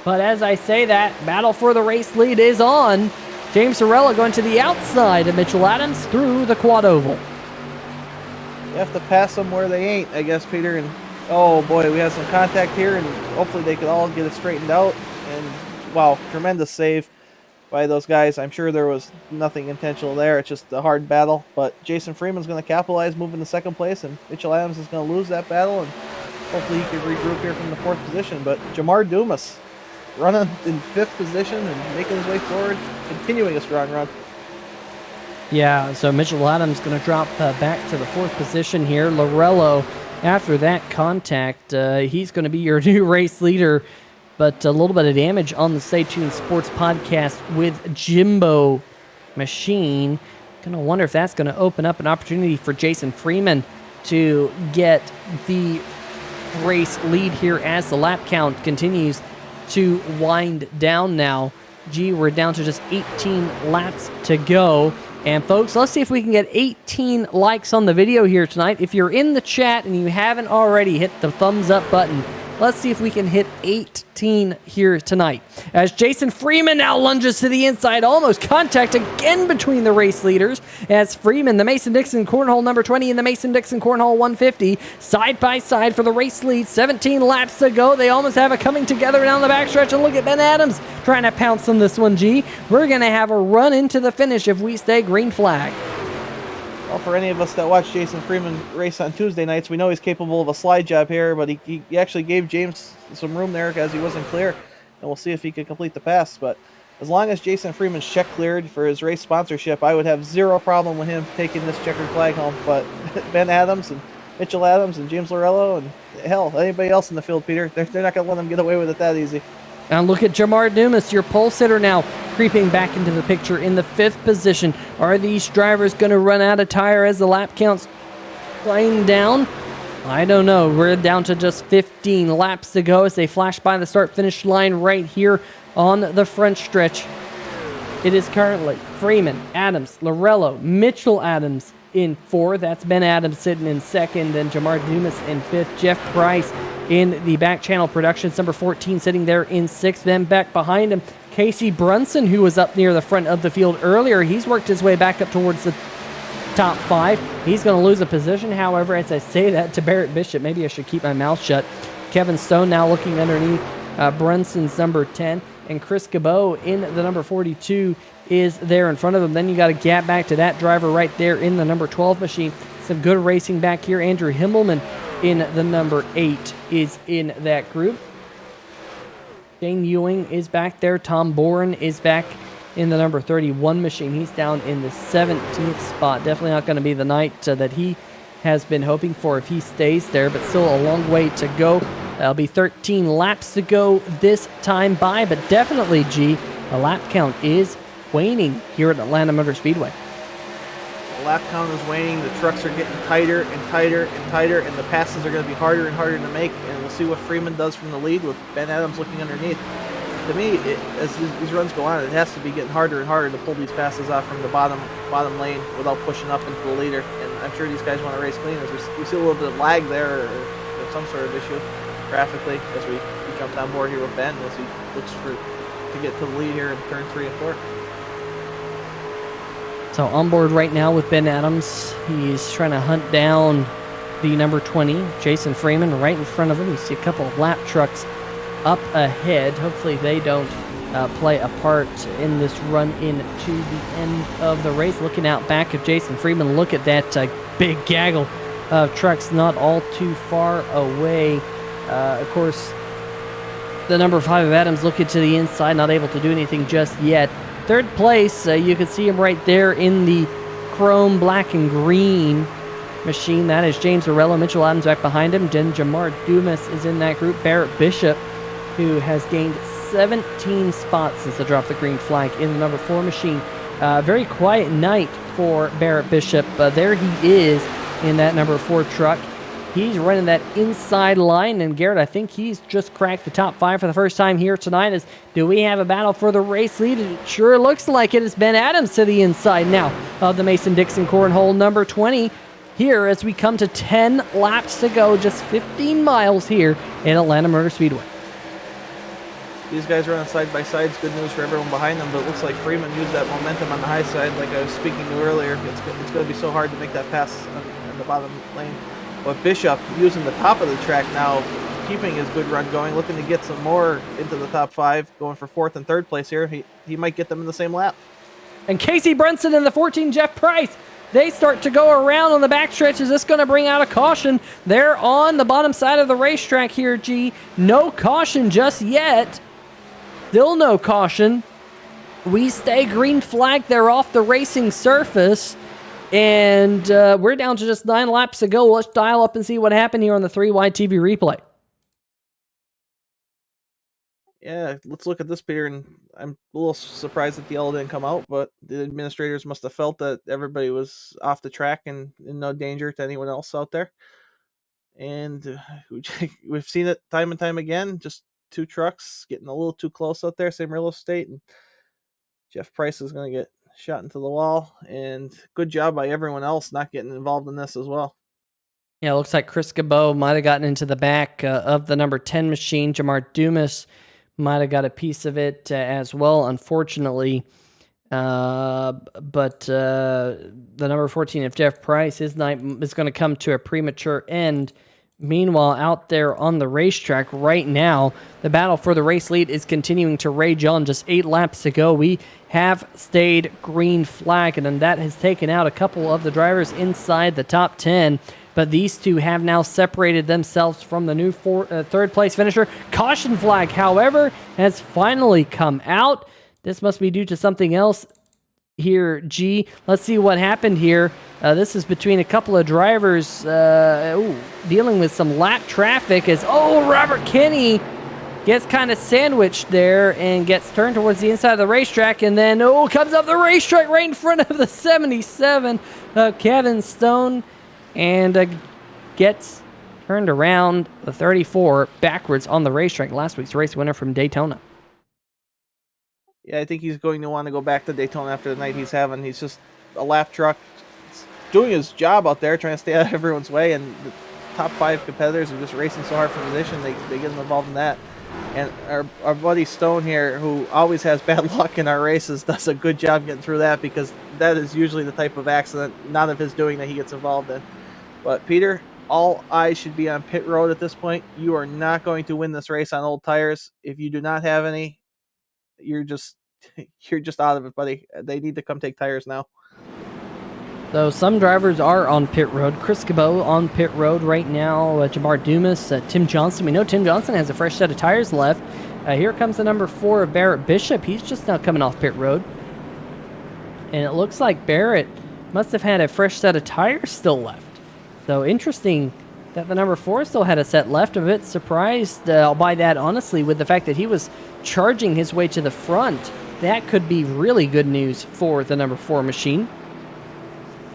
A: But as I say that, battle for the race lead is on. James Lorello going to the outside of Mitchell Adams through the quad oval.
B: You have to pass them where they ain't, I guess, Peter. And oh boy, we have some contact here, and hopefully they could all get it straightened out. And wow, tremendous save by those guys. I'm sure there was nothing intentional there. It's just a hard battle. But Jason Freeman's going to capitalize, moving to second place, and Mitchell Adams is going to lose that battle, and hopefully he can regroup here from the 4th position. But Jamar Dumas running in 5th position and making his way forward, continuing a strong run.
A: Yeah, so Mitchell Adams going to drop back to the 4th position here. Lorello, after that contact, he's going to be your new race leader. But a little bit of damage on the Stay Tuned Sports podcast with Jimbo Machine. Gonna wonder if that's gonna open up an opportunity for Jason Freeman to get the race lead here as the lap count continues to wind down now. Gee, we're down to just 18 laps to go. And folks, let's see if we can get 18 likes on the video here tonight. If you're in the chat and you haven't already, hit the thumbs up button. Let's see if we can hit 18 here tonight. As Jason Freeman now lunges to the inside, almost contact again between the race leaders. As Freeman, the Mason-Dixon Cornhole number 20 and the Mason-Dixon Cornhole 150, side by side for the race lead. 17 laps to go. They almost have it coming together down the backstretch. And look at Ben Adams trying to pounce on this one, G. We're going to have a run into the finish if we stay green flag.
B: Well, for any of us that watch Jason Freeman race on Tuesday nights, we know he's capable of a slide job here, but he actually gave James some room there because he wasn't clear, and we'll see if he can complete the pass. But as long as Jason Freeman's check cleared for his race sponsorship, I would have zero problem with him taking this checkered flag home. But Ben Adams and Mitchell Adams and James Lorello and, hell, anybody else in the field, Peter, they're not going to let them get away with it that easy.
A: And look at Jamar Dumas, your pole sitter now, creeping back into the picture in the 5th position. Are these drivers going to run out of tire as the lap counts flying down? I don't know. We're down to just 15 laps to go as they flash by the start-finish line right here on the front stretch. It is currently Freeman, Adams, Lorello, Mitchell Adams in 4th. That's Ben Adams sitting in 2nd, and Jamar Dumas in 5th. Jeff Price in the back channel productions, number 14, sitting there in 6th. Then back behind him, Casey Brunson, who was up near the front of the field earlier, he's worked his way back up towards the top 5. He's going to lose a position. However, as I say that to Barrett Bishop, maybe I should keep my mouth shut. Kevin Stone now looking underneath Brunson's number 10, and Chris Cabot in the number 42 is there in front of him. Then you got a gap back to that driver right there in the number 12 machine. Some good racing back here. Andrew Himmelman in the number 8 is in that group. Shane Ewing is back there. Tom Boren is back in the number 31 machine. He's down in the 17th spot. Definitely not going to be the night that he has been hoping for if he stays there, but still a long way to go. That'll be 13 laps to go this time by, but definitely, G, the lap count is waning here at Atlanta Motor Speedway.
B: The lap count is waning. The trucks are getting tighter and tighter and tighter, and the passes are going to be harder and harder to make, and we'll see what Freeman does from the lead with Ben Adams looking underneath. To me, as these runs go on, it has to be getting harder and harder to pull these passes off from the bottom lane without pushing up into the leader. And I'm sure these guys want to race clean. As we see a little bit of lag there, or some sort of issue graphically as we jumped on board here with Ben as he looks to get to the lead here in turn 3 and 4.
A: So on board right now with Ben Adams. He's trying to hunt down the number 20, Jason Freeman, right in front of him. You see a couple of lap trucks up ahead. Hopefully they don't play a part in this run into the end of the race. Looking out back of Jason Freeman, look at that big gaggle of trucks not all too far away. Of course, the number 5 of Adams looking to the inside, not able to do anything just yet. Third place, you can see him right there in the chrome black and green machine. That is James Arello. Mitchell Adams back behind him. Then Jamar Dumas is in that group. Barrett Bishop, who has gained 17 spots since the drop the green flag in the number 4 machine. Very quiet night for Barrett Bishop. There he is in that number 4 truck. He's running that inside line, and Garrett, I think he's just cracked the top 5 for the first time here tonight. Do we have a battle for the race lead? It sure looks like it. It's Ben Adams to the inside now of the Mason-Dixon Cornhole number 20 here as we come to 10 laps to go, just 15 miles here in Atlanta Motor Speedway.
B: These guys running side by side. It's good news for everyone behind them, but it looks like Freeman used that momentum on the high side like I was speaking to earlier. It's going to be so hard to make that pass on the bottom lane. But Bishop using the top of the track now, keeping his good run going, looking to get some more into the top 5, going for 4th and 3rd place here. He might get them in the same lap.
A: And Casey Brunson and the 14 Jeff Price, they start to go around on the backstretch. Is this going to bring out a caution? They're on the bottom side of the racetrack here, G. No caution just yet. Still no caution. We stay green flag. They're off the racing surface. And we're down to just 9 laps to go. Let's dial up and see what happened here on the 3-wide TV replay.
B: Yeah, let's look at this, Peter. And I'm a little surprised that the yellow didn't come out, but the administrators must have felt that everybody was off the track and in no danger to anyone else out there. And we've seen it time and time again. Just 2 trucks getting a little too close out there, same real estate. And Jeff Price is going to get shot into the wall, and good job by everyone else not getting involved in this as well.
A: Yeah, it looks like Chris Cabot might have gotten into the back of the number 10 machine. Jamar Dumas might have got a piece of it as well, unfortunately. But the number 14 of Jeff Price, his night is going to come to a premature end. Meanwhile, out there on the racetrack right now, the battle for the race lead is continuing to rage on. Just 8 laps to go. We have stayed green flag, and then that has taken out a couple of the drivers inside the top 10. But these two have now separated themselves from the new 3rd place finisher. Caution flag, however, has finally come out. This must be due to something else here, G. Let's see what happened here. This is between a couple of drivers dealing with some lap traffic as, Robert Kinney gets kind of sandwiched there and gets turned towards the inside of the racetrack, and then, comes up the racetrack right in front of the 77 of Kevin Stone and gets turned around the 34 backwards on the racetrack. Last week's race winner from Daytona.
B: Yeah, I think he's going to want to go back to Daytona after the night he's having. He's just a lap truck doing his job out there, trying to stay out of everyone's way, and top 5 competitors are just racing so hard for position, they get them involved in that. And our buddy Stone here, who always has bad luck in our races, does a good job getting through that, because that is usually the type of accident, not of his doing, that he gets involved in. But Peter, all eyes should be on pit road at this point. You are not going to win this race on old tires. If you do not have any, you're just out of it, buddy. They need to come take tires now.
A: So some drivers are on pit road. Chris Cabot on pit road right now. Jamar Dumas, Tim Johnson. We know Tim Johnson has a fresh set of tires left. Here comes the number 4 of Barrett Bishop. He's just now coming off pit road. And it looks like Barrett must have had a fresh set of tires still left. So interesting that the number 4 still had a set left. I'm a bit surprised by that, honestly, with the fact that he was charging his way to the front. That could be really good news for the number 4 machine.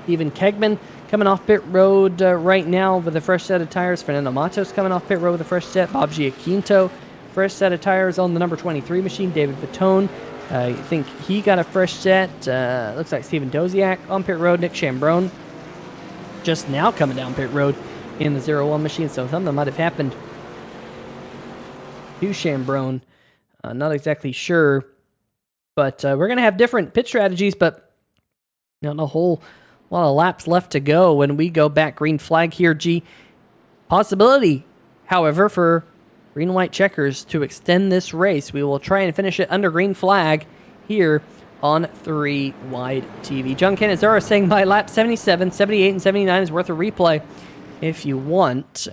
A: Steven Kegman coming off pit road right now with a fresh set of tires. Fernando Matos coming off pit road with a fresh set. Bob Giaquinto, fresh set of tires on the number 23 machine. David Baton, I think he got a fresh set. Looks like Steven Doziak on pit road. Nick Chambrone just now coming down pit road in the 01 machine. So something might have happened to Chambrone. Not exactly sure. But we're going to have different pit strategies, but not a whole lot of laps left to go when we go back. Green flag here, G. Possibility, however, for green and white checkers to extend this race. We will try and finish it under green flag here on 3 Wide TV. John Cannizzaro saying by lap 77, 78, and 79 is worth a replay if you want.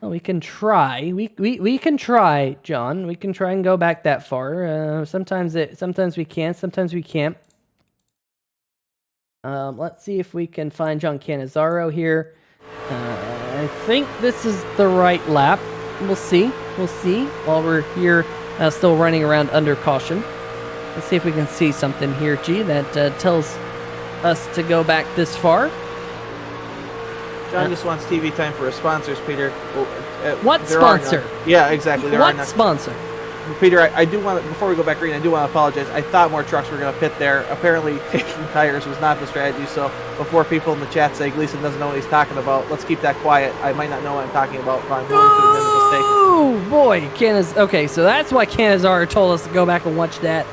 A: Well, we can try. We can try, John. We can try and go back that far. Sometimes we can, sometimes we can't. Let's see if we can find John Cannizzaro here. I think this is the right lap. We'll see. We'll see while we're here still running around under caution. Let's see if we can see something here, G, that tells us to go back this far.
B: John just wants TV time for his sponsors, Peter.
A: What sponsor?
B: Yeah, exactly.
A: What sponsor?
B: Peter, I do want to, before we go back green, I do want to apologize. I thought more trucks were going to pit there. Apparently, taking tires was not the strategy. So before people in the chat say Gleason doesn't know what he's talking about, let's keep that quiet. I might not know what I'm talking about, but I'm willing to admit a mistake.
A: Oh boy, okay, so that's why Cannizzaro told us to go back and watch that.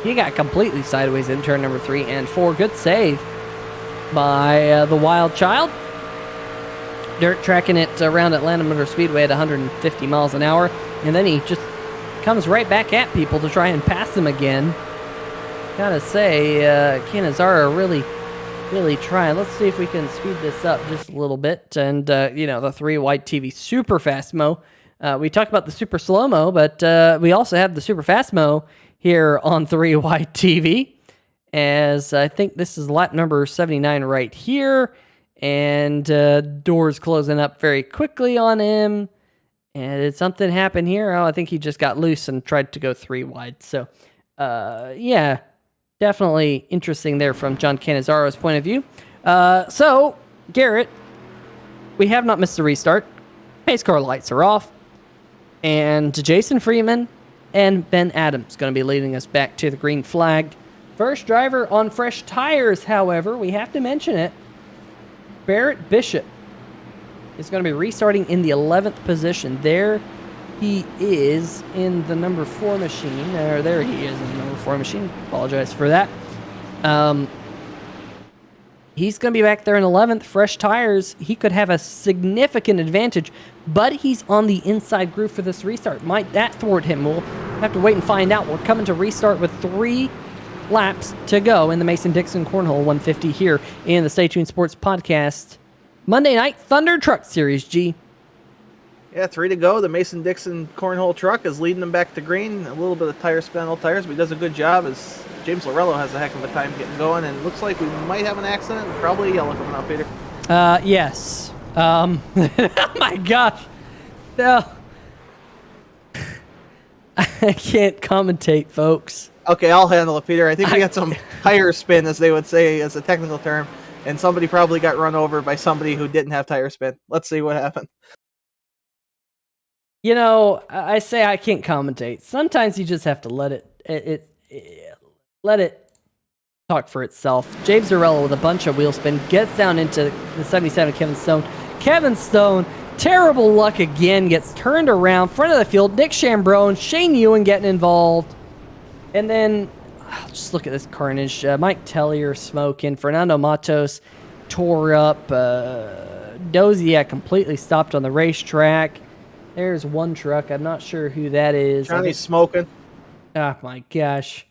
A: He got completely sideways in turn number 3 and 4. Good save by the Wild Child. Dirt tracking it around Atlanta Motor Speedway at 150 miles an hour, and then he just comes right back at people to try and pass them again. Gotta say, Cannizzaro really trying. Let's see if we can speed this up just a little bit. And, the 3 Wide TV Super Fast Mo. We talked about the Super Slow Mo, but we also have the Super Fast Mo here on 3 Wide TV. As I think this is lap number 79 right here. And doors closing up very quickly on him. And did something happen here? Oh, I think he just got loose and tried to go 3 wide. So, yeah, definitely interesting there from John Cannizzaro's point of view. So, Garrett, we have not missed a restart. Pace car lights are off. And Jason Freeman and Ben Adams going to be leading us back to the green flag. First driver on fresh tires, however, we have to mention it. Barrett Bishop is going to be restarting in the 11th position. There he is in the number 4 machine. There he is in the number 4 machine. Apologize for that. He's going to be back there in 11th. Fresh tires. He could have a significant advantage, but he's on the inside groove for this restart. Might that thwart him? We'll have to wait and find out. We're coming to restart with 3 laps to go in the Mason-Dixon Cornhole 150 here in the Stay Tuned Sports Podcast. Monday Night Thunder Truck Series, G.
B: Yeah, 3 to go. The Mason-Dixon Cornhole truck is leading them back to green. A little bit of tire spin on all tires, but he does a good job as James Lorello has a heck of a time getting going, and looks like we might have an accident. Probably yellow coming out, Peter.
A: Yes. Oh my gosh. No. I can't commentate, folks.
B: Okay, I'll handle it, Peter. I think we got some tire spin, as they would say, as a technical term, and somebody probably got run over by somebody who didn't have tire spin. Let's see what happened.
A: You know, I say I can't commentate. Sometimes you just have to let it talk for itself. James Zarella with a bunch of wheel spin gets down into the 77 Kevin Stone. Kevin Stone, terrible luck again, gets turned around, front of the field. Nick Chambrone, Shane Ewan getting involved. And then, just look at this carnage. Mike Tellier smoking. Fernando Matos tore up. Doziak completely stopped on the racetrack. There's one truck. I'm not sure who that is.
B: Johnny's smoking.
A: Oh my gosh.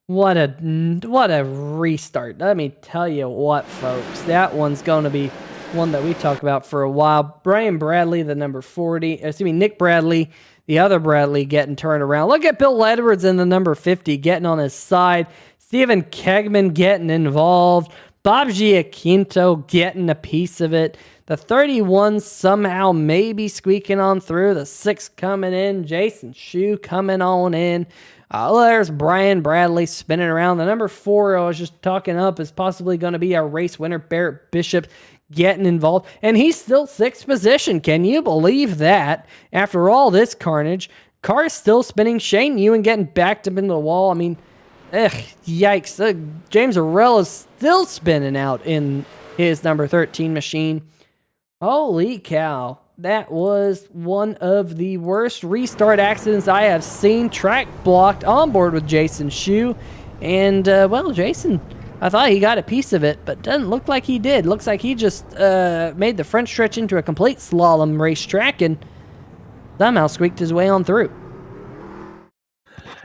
A: What a restart. Let me tell you what, folks. That one's going to be one that we talk about for a while. Brian Bradley, the number 40. Nick Bradley, the other Bradley, getting turned around. Look at Bill Edwards in the number 50 getting on his side. Stephen Kegman getting involved. Bob Giaquinto getting a piece of it. The 31 somehow maybe squeaking on through. The 6 coming in. Jason Shue coming on in. There's Brian Bradley spinning around. The number 4 I was just talking up is possibly going to be our race winner, Barrett Bishop, getting involved. And he's still 6th position. Can you believe that? After all this carnage, car's still spinning. Shane Ewan getting backed up into the wall. I mean, yikes. James Arella's still spinning out in his number 13 machine. Holy cow. That was one of the worst restart accidents I have seen. Track blocked on board with Jason Shue. And, well, Jason, I thought he got a piece of it, but doesn't look like he did. Looks like he just made the front stretch into a complete slalom racetrack and somehow squeaked his way on through.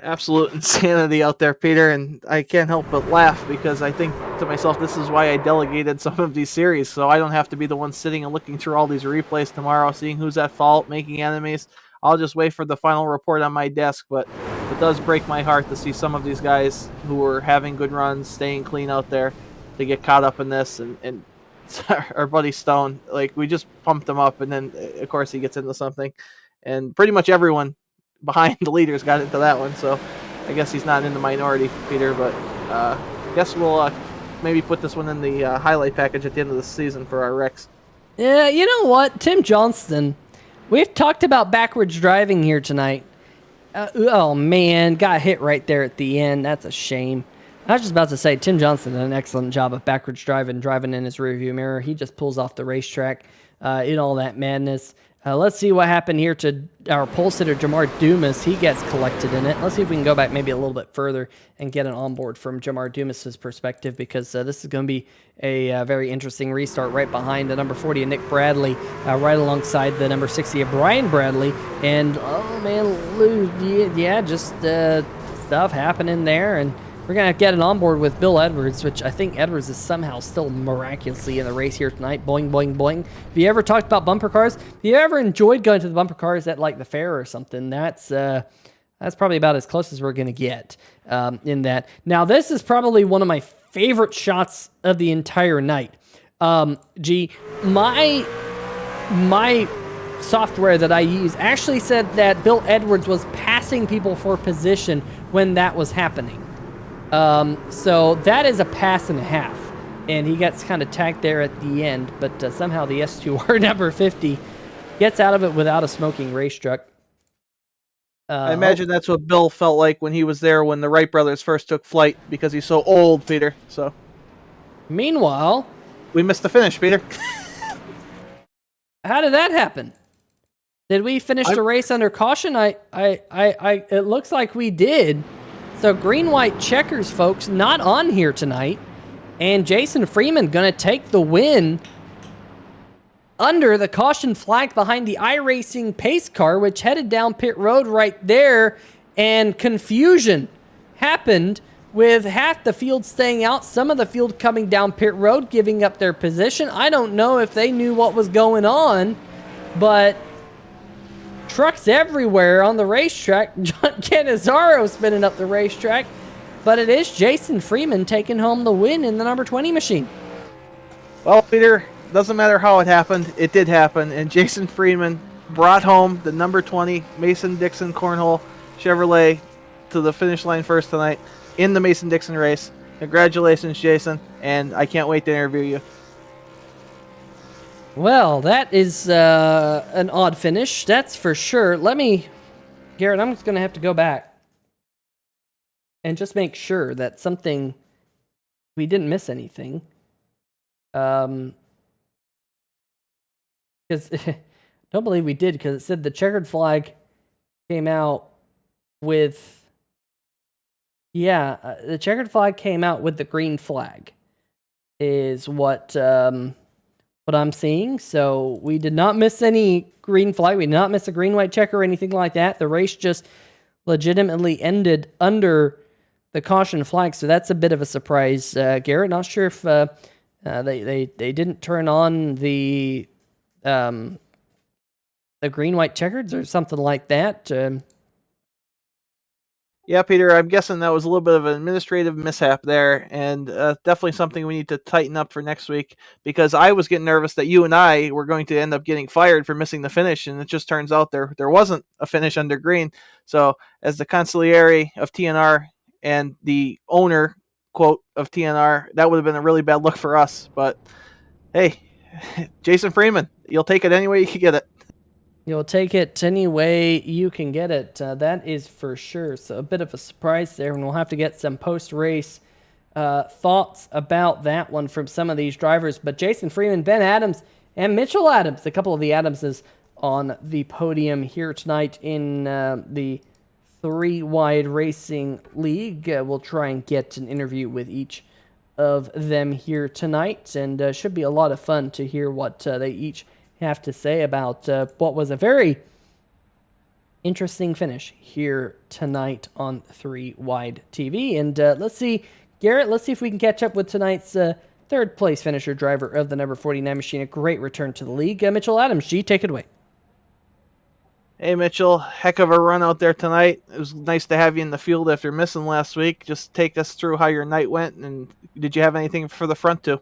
B: Absolute insanity out there, Peter, and I can't help but laugh because I think to myself, this is why I delegated some of these series, so I don't have to be the one sitting and looking through all these replays tomorrow, seeing who's at fault, making enemies. I'll just wait for the final report on my desk, but it does break my heart to see some of these guys who were having good runs, staying clean out there, to get caught up in this, and our buddy Stone, like, we just pumped him up, and then, of course, he gets into something, and pretty much everyone behind the leaders got into that one, so I guess he's not in the minority, Peter, but I guess we'll maybe put this one in the highlight package at the end of the season for our Rex.
A: Yeah, you know what? Tim Johnston, we've talked about backwards driving here tonight. Oh, man, got hit right there at the end. That's a shame. I was just about to say, Tim Johnston did an excellent job of backwards driving in his rearview mirror. He just pulls off the racetrack in all that madness. Let's see what happened here to our pole sitter, Jamar Dumas. He gets collected in it. Let's see if we can go back maybe a little bit further and get an onboard from Jamar Dumas's perspective, because this is going to be a very interesting restart right behind the number 40 of Nick Bradley, right alongside the number 60 of Brian Bradley. And, oh, man, yeah, just stuff happening there. And we're going to get an onboard with Bill Edwards, which I think Edwards is somehow still miraculously in the race here tonight. Boing, boing, boing. Have you ever talked about bumper cars? Have you ever enjoyed going to the bumper cars at, like, the fair or something? That's probably about as close as we're going to get in that. Now, this is probably one of my favorite shots of the entire night. My software that I use actually said that Bill Edwards was passing people for position when that was happening. So that is a pass and a half, and he gets kind of tagged there at the end, but somehow the S2R number 50 gets out of it without a smoking race truck.
B: I imagine that's what Bill felt like when he was there when the Wright brothers first took flight, because he's so old, Peter. So,
A: meanwhile,
B: we missed the finish, Peter.
A: How did that happen? Did we finish the race under caution? It looks like we did. So green-white checkers, folks, not on here tonight. And Jason Freeman going to take the win under the caution flag behind the iRacing pace car, which headed down pit road right there. And confusion happened with half the field staying out, some of the field coming down pit road, giving up their position. I don't know if they knew what was going on, but trucks everywhere on the racetrack. John Cannizzaro spinning up the racetrack. But it is Jason Freeman taking home the win in the number 20 machine.
B: Well, Peter, doesn't matter how it happened. It did happen. And Jason Freeman brought home the number 20 Mason-Dixon Cornhole Chevrolet to the finish line first tonight in the Mason-Dixon race. Congratulations, Jason. And I can't wait to interview you.
A: Well, that is an odd finish, that's for sure. Garrett, I'm just going to have to go back and just make sure that something we didn't miss anything. Because don't believe we did, because it said the checkered flag came out with the checkered flag came out with the green flag is what I'm seeing. So we did not miss any green flag. We did not miss a green white checker or anything like that. The race just legitimately ended under the caution flag. So that's a bit of a surprise, Garrett. Not sure if they didn't turn on the green white checkers or something like that.
B: Yeah, Peter, I'm guessing that was a little bit of an administrative mishap there, and definitely something we need to tighten up for next week, because I was getting nervous that you and I were going to end up getting fired for missing the finish, and it just turns out there wasn't a finish under green. So as the consigliere of TNR and the owner, quote, of TNR, that would have been a really bad look for us. But hey, Jason Freeman, you'll take it any way you can get it.
A: You'll take it any way you can get it. That is for sure. So a bit of a surprise there, and we'll have to get some post-race thoughts about that one from some of these drivers. But Jason Freeman, Ben Adams, and Mitchell Adams, a couple of the Adamses on the podium here tonight in the 3-Wide Racing League. We'll try and get an interview with each of them here tonight, and should be a lot of fun to hear what they each have to say about what was a very interesting finish here tonight on 3-Wide TV. And let's see, Garrett, let's see if we can catch up with tonight's third place finisher driver of the number 49 machine. A great return to the league. Mitchell Adams, G, take it away.
B: Hey, Mitchell, heck of a run out there tonight. It was nice to have you in the field after missing last week. Just take us through how your night went, and did you have anything for the front two?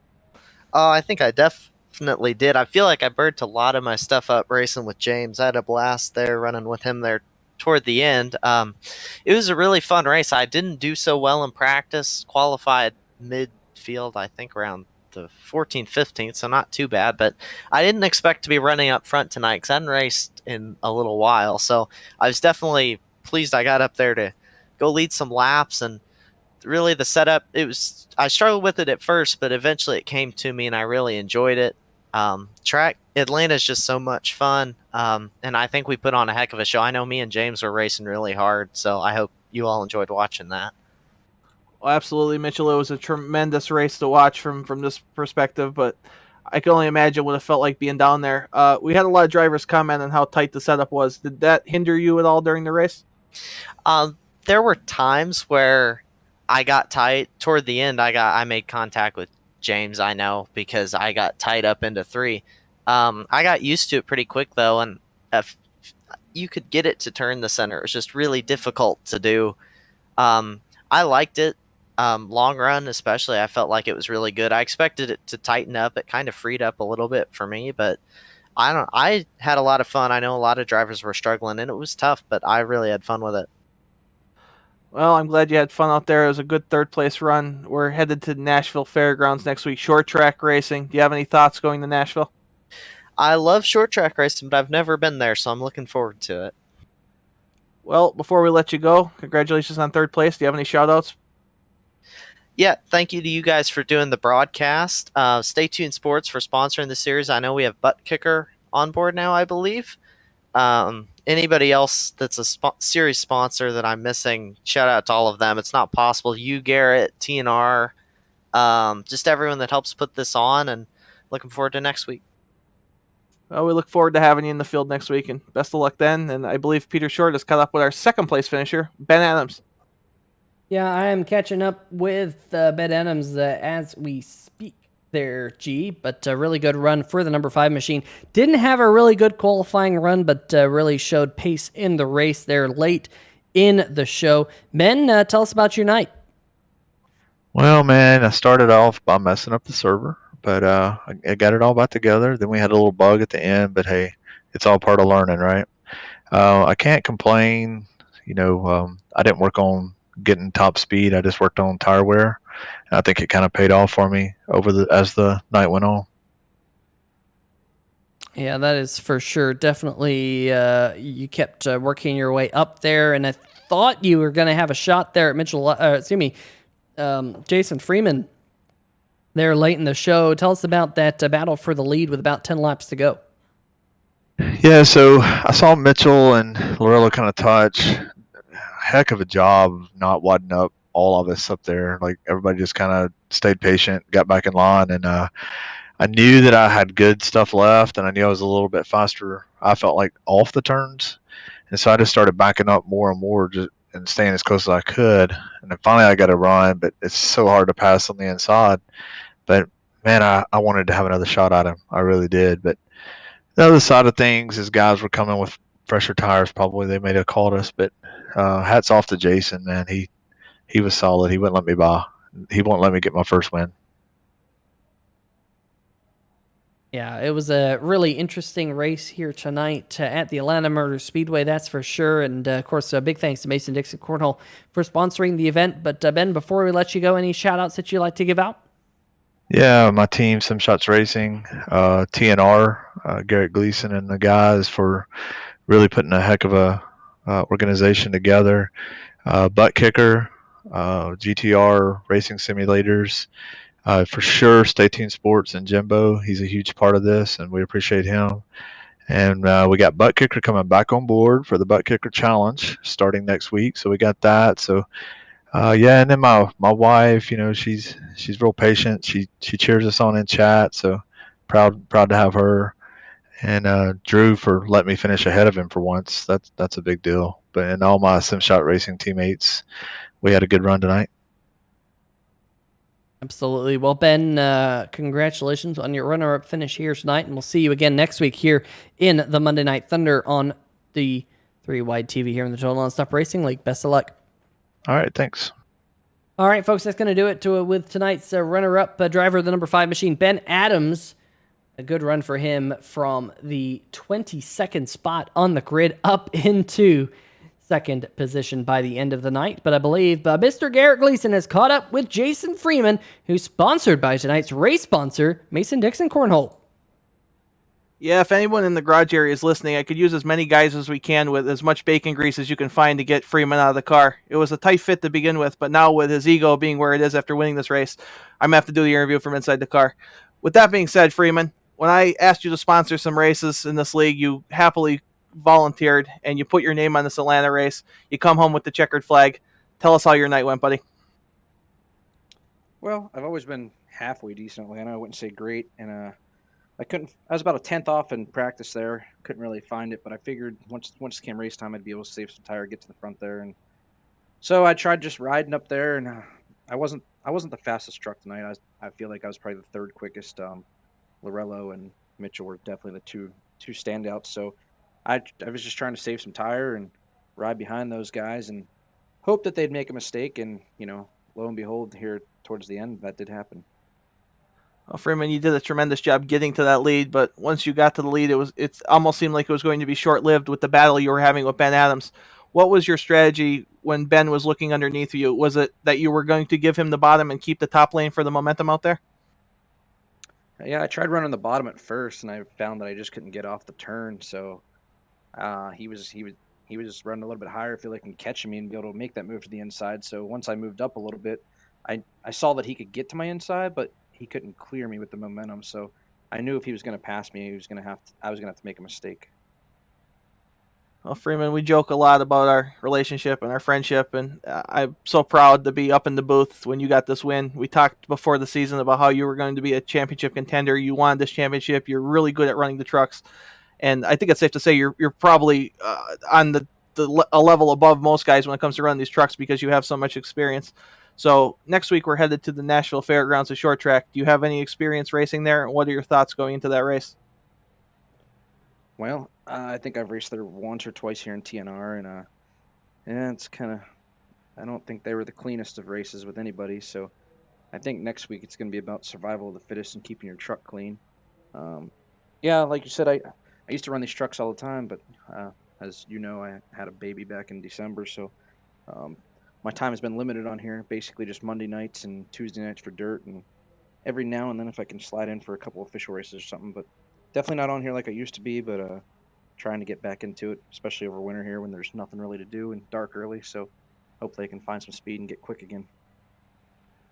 D: I think I definitely did. I feel like I burnt a lot of my stuff up racing with James. I had a blast there running with him there toward the end. It was a really fun race. I didn't do so well in practice. Qualified midfield, I think around the 14th, 15th, so not too bad. But I didn't expect to be running up front tonight because I hadn't raced in a little while. So I was definitely pleased I got up there to go lead some laps. And really the setup, I struggled with it at first, but eventually it came to me and I really enjoyed it. Track Atlanta is just so much fun, and I think we put on a heck of a show. I know me and James were racing really hard, so I hope you all enjoyed watching that.
B: Well, absolutely, Mitchell. It was a tremendous race to watch from this perspective, but I can only imagine what it felt like being down there. We had a lot of drivers comment on how tight the setup was. Did that hinder you at all during the race?
D: There were times where I got tight. Toward the end, I made contact with James, I know, because I got tied up into 3. I got used to it pretty quick, though, and if you could get it to turn the center. It was just really difficult to do. I liked it. Long run, especially, I felt like it was really good. I expected it to tighten up. It kind of freed up a little bit for me, but I had a lot of fun. I know a lot of drivers were struggling, and it was tough, but I really had fun with it.
B: Well, I'm glad you had fun out there. It was a good third-place run. We're headed to Nashville Fairgrounds next week, short track racing. Do you have any thoughts going to Nashville?
D: I love short track racing, but I've never been there, so I'm looking forward to it.
B: Well, before we let you go, congratulations on third place. Do you have any shout-outs?
D: Yeah, thank you to you guys for doing the broadcast. Stay tuned Sports for sponsoring the series. I know we have Butt Kicker on board now, I believe. Anybody else that's a series sponsor that I'm missing, shout out to all of them. It's not possible. You, Garrett, TNR, just everyone that helps put this on, and looking forward to next week.
B: Well, we look forward to having you in the field next week, and best of luck then. And I believe Peter Short has caught up with our second place finisher, Ben Adams.
A: Yeah, I am catching up with Ben Adams as we speak there, G, but a really good run for the number 5 machine. Didn't have a really good qualifying run, but really showed pace in the race there late in the show. Ben, tell us about your night.
E: Well, man, I started off by messing up the server, but I got it all back together. Then we had a little bug at the end, but hey, it's all part of learning, right? I can't complain. I didn't work on getting top speed. I just worked on tire wear. And I think it kind of paid off for me as the night went on.
A: Yeah, that is for sure. Definitely, you kept working your way up there, and I thought you were going to have a shot there at Jason Freeman there late in the show. Tell us about that battle for the lead with about 10 laps to go.
E: Yeah, so I saw Mitchell and Lorello kind of touch. Heck of a job not wadding up all of us up there. Like everybody just kind of stayed patient, got back in line, and I knew that I had good stuff left, and I knew I was a little bit faster. I felt like off the turns, and so I just started backing up more and more, just and staying as close as I could. And then finally, I got a run, but it's so hard to pass on the inside. But man, I wanted to have another shot at him. I really did. But the other side of things is guys were coming with fresher tires. Probably they may have called us, but hats off to Jason, man. He was solid. He wouldn't let me by. He won't let me get my first win.
A: Yeah, it was a really interesting race here tonight at the Atlanta Motor Speedway, that's for sure. And, of course, a big thanks to Mason-Dixon Cornhole for sponsoring the event. But, Ben, before we let you go, any shout-outs that you'd like to give out?
E: Yeah, my team, Some Shots Racing, TNR, Garrett Gleason and the guys for really putting a heck of a organization together. Butt Kicker, GTR Racing Simulators. For sure, Stay Tuned Sports and Jimbo. He's a huge part of this, and we appreciate him. And we got Butt Kicker coming back on board for the Butt Kicker Challenge starting next week. So we got that. So yeah, and then my wife, she's real patient. She cheers us on in chat. So proud to have her. And Drew for letting me finish ahead of him for once. That's a big deal. But and all my SimShot Racing teammates, we had a good run tonight.
A: Absolutely. Well, Ben, congratulations on your runner-up finish here tonight, and we'll see you again next week here in the Monday Night Thunder on the 3-Wide TV here in the Total Nonstop Racing League. Best of luck.
E: All right, thanks.
A: All right, folks, that's going to do it with tonight's runner-up driver of the number 5 machine, Ben Adams. A good run for him from the 22nd spot on the grid up into second position by the end of the night. But I believe Mr. Garrett Gleason has caught up with Jason Freeman, who's sponsored by tonight's race sponsor, Mason-Dixon Cornhole.
B: Yeah, if anyone in the garage area is listening, I could use as many guys as we can with as much bacon grease as you can find to get Freeman out of the car. It was a tight fit to begin with, but now with his ego being where it is after winning this race, I'm going to have to do the interview from inside the car. With that being said, Freeman, when I asked you to sponsor some races in this league, you happily volunteered and you put your name on this Atlanta race. You come home with the checkered flag. Tell us how your night went, buddy.
F: Well, I've always been halfway decent at Atlanta. I wouldn't say great, and I was about a 10th off in practice there. Couldn't really find it, but I figured once it came race time, I'd be able to save some tire, get to the front there, and so I tried just riding up there, and I wasn't the fastest truck tonight. I feel like I was probably the third quickest. Lorello and Mitchell were definitely the two standouts. So I was just trying to save some tire and ride behind those guys and hope that they'd make a mistake. And lo and behold, here towards the end, that did happen.
B: Well, Freeman, you did a tremendous job getting to that lead, but once you got to the lead, it almost seemed like it was going to be short-lived with the battle you were having with Ben Adams. What was your strategy when Ben was looking underneath you? Was it that you were going to give him the bottom and keep the top lane for the momentum out there?
F: Yeah, I tried running the bottom at first, and I found that I just couldn't get off the turn. So he was running a little bit higher, I feel like, and catching me and be able to make that move to the inside. So once I moved up a little bit, I saw that he could get to my inside, but he couldn't clear me with the momentum. So I knew if he was going to pass me, I was going to have to make a mistake.
B: Well, Freeman, we joke a lot about our relationship and our friendship, and I'm so proud to be up in the booth when you got this win. We talked before the season about how you were going to be a championship contender. You wanted this championship. You're really good at running the trucks, and I think it's safe to say you're probably on a level above most guys when it comes to running these trucks because you have so much experience. So next week we're headed to the Nashville Fairgrounds, a short track. Do you have any experience racing there, and what are your thoughts going into that race?
F: Well, I think I've raced there once or twice here in TNR, and it's kind of, I don't think they were the cleanest of races with anybody. So I think next week it's going to be about survival of the fittest and keeping your truck clean. Yeah, like you said, I used to run these trucks all the time, but as you know, I had a baby back in December, so my time has been limited on here. Basically, just Monday nights and Tuesday nights for dirt, and every now and then if I can slide in for a couple official races or something, but definitely not on here like I used to be, but trying to get back into it, especially over winter here when there's nothing really to do and dark early. So hopefully I can find some speed and get quick again.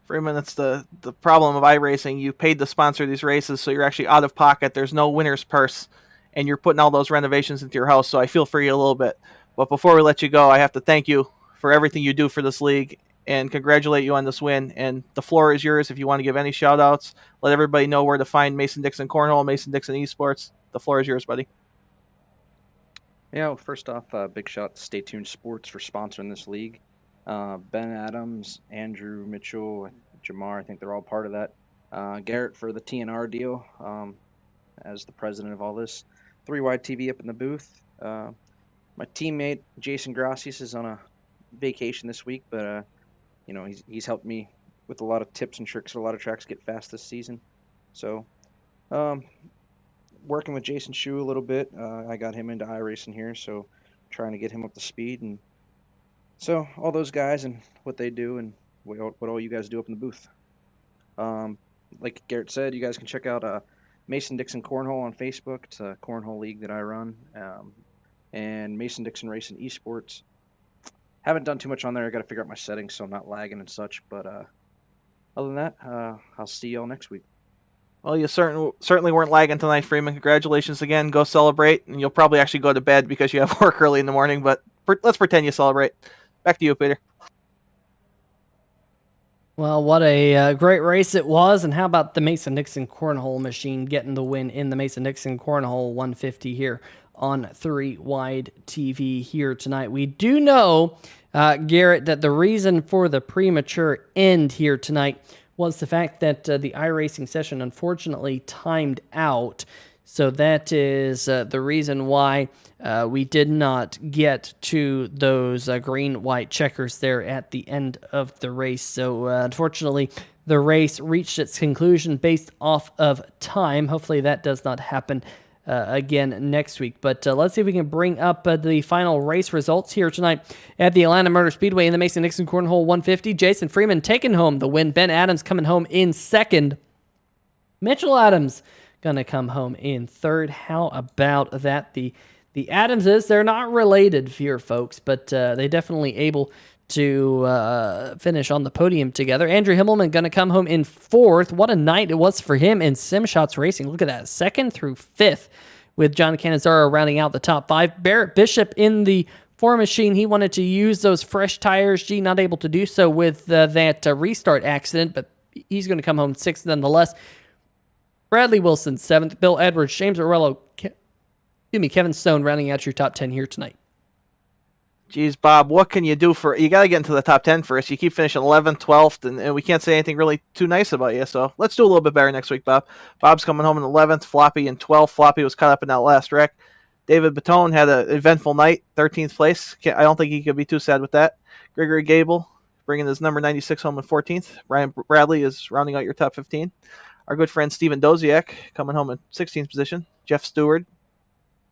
B: Freeman, it's the problem of iRacing. You paid to sponsor these races, so you're actually out of pocket. There's no winner's purse, and you're putting all those renovations into your house, so I feel for you a little bit. But before we let you go, I have to thank you for everything you do for this league and congratulate you on this win. And the floor is yours if you want to give any shout-outs. Let everybody know where to find Mason-Dixon Cornhole, Mason-Dixon Esports. The floor is yours, buddy.
F: Yeah, well, first off, big shout out to Stay Tuned Sports for sponsoring this league. Ben Adams, Andrew Mitchell, Jamar, I think they're all part of that. Garrett for the TNR deal as the president of all this. 3 Wide TV up in the booth. My teammate, Jason Graphix, is on a vacation this week, but he's helped me with a lot of tips and tricks. A lot of tracks get fast this season. So working with Jason Shu a little bit. I got him into iRacing here, so trying to get him up to speed. And so all those guys and what they do and what all you guys do up in the booth. Like Garrett said, you guys can check out Mason-Dixon Cornhole on Facebook. It's a cornhole league that I run. And Mason-Dixon Racing Esports. Haven't done too much on there. I got to figure out my settings so I'm not lagging and such. But other than that, I'll see y'all next week.
B: Well, you certainly weren't lagging tonight, Freeman. Congratulations again. Go celebrate, and you'll probably actually go to bed because you have work early in the morning, but let's pretend you celebrate. Back to you, Peter.
A: Well, what a great race it was, and how about the Mason-Dixon Cornhole machine getting the win in the Mason-Dixon Cornhole 150 here on 3 Wide TV here tonight. We do know, Garrett, that the reason for the premature end here tonight was the fact that the iRacing session unfortunately timed out. So that is the reason why we did not get to those green-white checkers there at the end of the race. So unfortunately, the race reached its conclusion based off of time. Hopefully that does not happen again next week. But let's see if we can bring up the final race results here tonight at the Atlanta Motor Speedway in the Mason-Dixon Cornhole 150. Jason Freeman taking home the win. Ben Adams coming home in second. Mitchell Adams going to come home in third. How about that? The Adamses, they're not related here, folks, but they definitely able to finish on the podium together. Andrew Himmelman going to come home in fourth. What a night it was for him in SimShots Racing. Look at that, second through fifth, with John Cannizzaro rounding out the top 5. Barrett Bishop in the 4 machine. He wanted to use those fresh tires. Not able to do so with that restart accident, but he's going to come home 6th nonetheless. Bradley Wilson 7th. Bill Edwards, James Orello, Kevin Stone rounding out your top 10 here tonight.
B: Geez, Bob, what can you do you got to get into the top 10 first. You keep finishing 11th, 12th, and we can't say anything really too nice about you. So let's do a little bit better next week, Bob. Bob's coming home in 11th, Floppy in 12th. Floppy was caught up in that last wreck. David Batone had an eventful night, 13th place. I don't think he could be too sad with that. Gregory Gable bringing his number 96 home in 14th. Brian Bradley is rounding out your top 15. Our good friend Steven Doziak coming home in 16th position. Jeff Stewart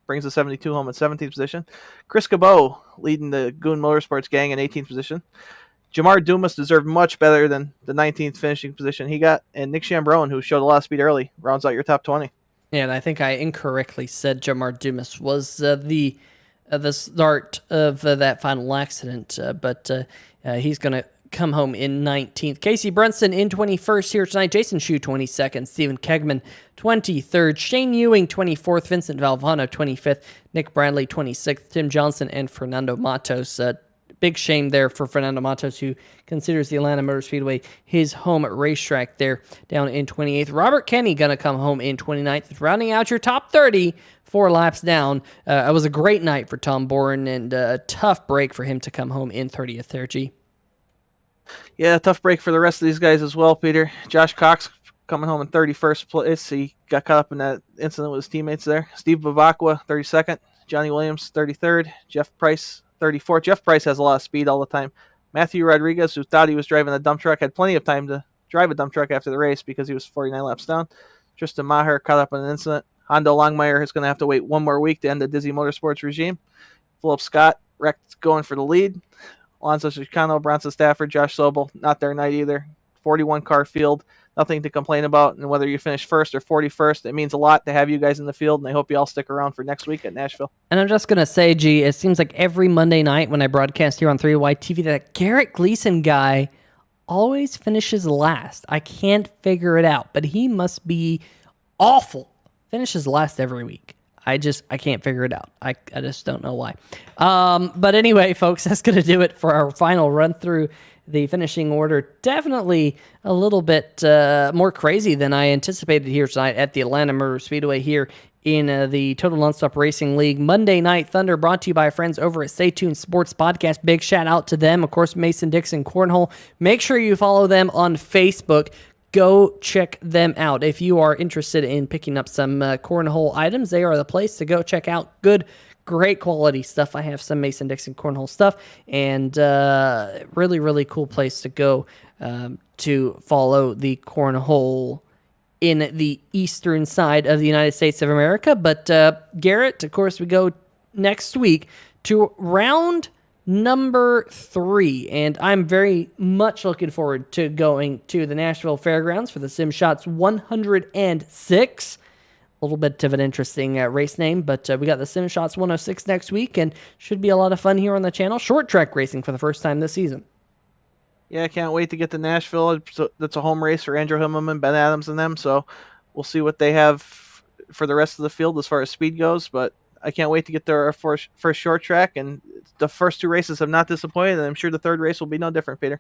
B: brings the 72 home in 17th position. Chris Cabot leading the Goon Motorsports gang in 18th position. Jamar Dumas deserved much better than the 19th finishing position he got. And Nick Chambrone, who showed a lot of speed early, rounds out your top 20.
A: Yeah, and I think I incorrectly said Jamar Dumas was the start of that final accident, but he's going to come home in 19th. Casey Brunson in 21st here tonight. Jason Shu 22nd. Stephen Kegman 23rd. Shane Ewing 24th. Vincent Valvano 25th. Nick Bradley 26th. Tim Johnson and Fernando Matos. Big shame there for Fernando Matos, who considers the Atlanta Motor Speedway his home racetrack there down in 28th. Robert Kenny going to come home in 29th. Rounding out your top 30, 4 laps down. It was a great night for Tom Boren and a tough break for him to come home in 30th there, G.
B: Yeah, tough break for the rest of these guys as well, Peter. Josh Cox coming home in 31st place. He got caught up in that incident with his teammates there. Steve Bavacqua, 32nd. Johnny Williams, 33rd. Jeff Price, 34th. Jeff Price has a lot of speed all the time. Matthew Rodriguez, who thought he was driving a dump truck, had plenty of time to drive a dump truck after the race because he was 49 laps down. Tristan Maher caught up in an incident. Hondo Longmire is going to have to wait 1 more week to end the Dizzy Motorsports regime. Philip Scott wrecked going for the lead. Alonso Chicano, Bronson Stafford, Josh Sobel, not their night either. 41 car field, nothing to complain about. And whether you finish first or 41st, it means a lot to have you guys in the field. And I hope you all stick around for next week at Nashville.
A: And I'm just going to say, G, it seems like every Monday night when I broadcast here on 3Y TV, that Garrett Gleason guy always finishes last. I can't figure it out, but he must be awful. Finishes last every week. I can't figure it out. I just don't know why. But anyway, folks, that's going to do it for our final run through the finishing order. Definitely a little bit more crazy than I anticipated here tonight at the Atlanta Motor Speedway here in the Total Nonstop Racing League. Monday Night Thunder brought to you by our friends over at Stay Tuned Sports Podcast. Big shout out to them. Of course, Mason Dixon Cornhole. Make sure you follow them on Facebook. Go check them out. If you are interested in picking up some cornhole items, they are the place to go check out. Good, great quality stuff. I have some Mason Dixon cornhole stuff, and really, really cool place to go to follow the cornhole in the eastern side of the United States of America. But Garrett, of course, we go next week to round number 3, and I'm very much looking forward to going to the Nashville Fairgrounds for the Sim Shots 106. A little bit of an interesting race name, but we got the Sim Shots 106 next week, and should be a lot of fun here on the channel. Short track racing for the first time this season.
B: Yeah, I can't wait to get to Nashville. That's a home race for Andrew Himmelman, Ben Adams, and them, so we'll see what they have for the rest of the field as far as speed goes, but I can't wait to get there for first short track, and the first 2 races have not disappointed, and I'm sure the 3rd race will be no different, Peter.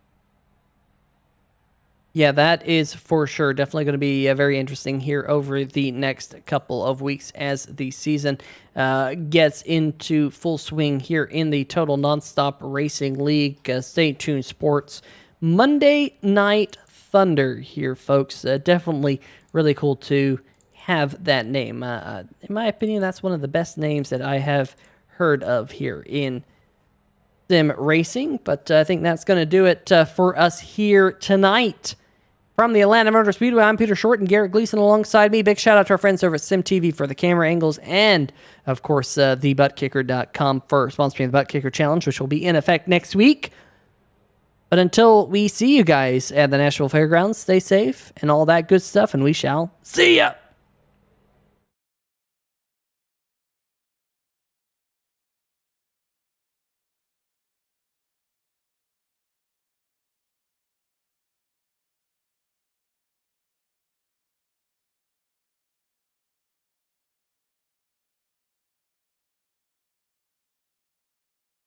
A: Yeah, that is for sure. Definitely going to be very interesting here over the next couple of weeks as the season gets into full swing here in the Total Nonstop Racing League. Stay tuned, sports. Monday Night Thunder here, folks. Definitely really cool to have that name. In my opinion, that's one of the best names that I have heard of here in sim racing. But I think that's going to do it for us here tonight. From the Atlanta Motor Speedway, I'm Peter Short and Garrett Gleason alongside me. Big shout out to our friends over at SimTV for the camera angles, and of course, thebuttkicker.com for sponsoring the Butt Kicker Challenge, which will be in effect next week. But until we see you guys at the Nashville Fairgrounds, stay safe and all that good stuff, and we shall see ya!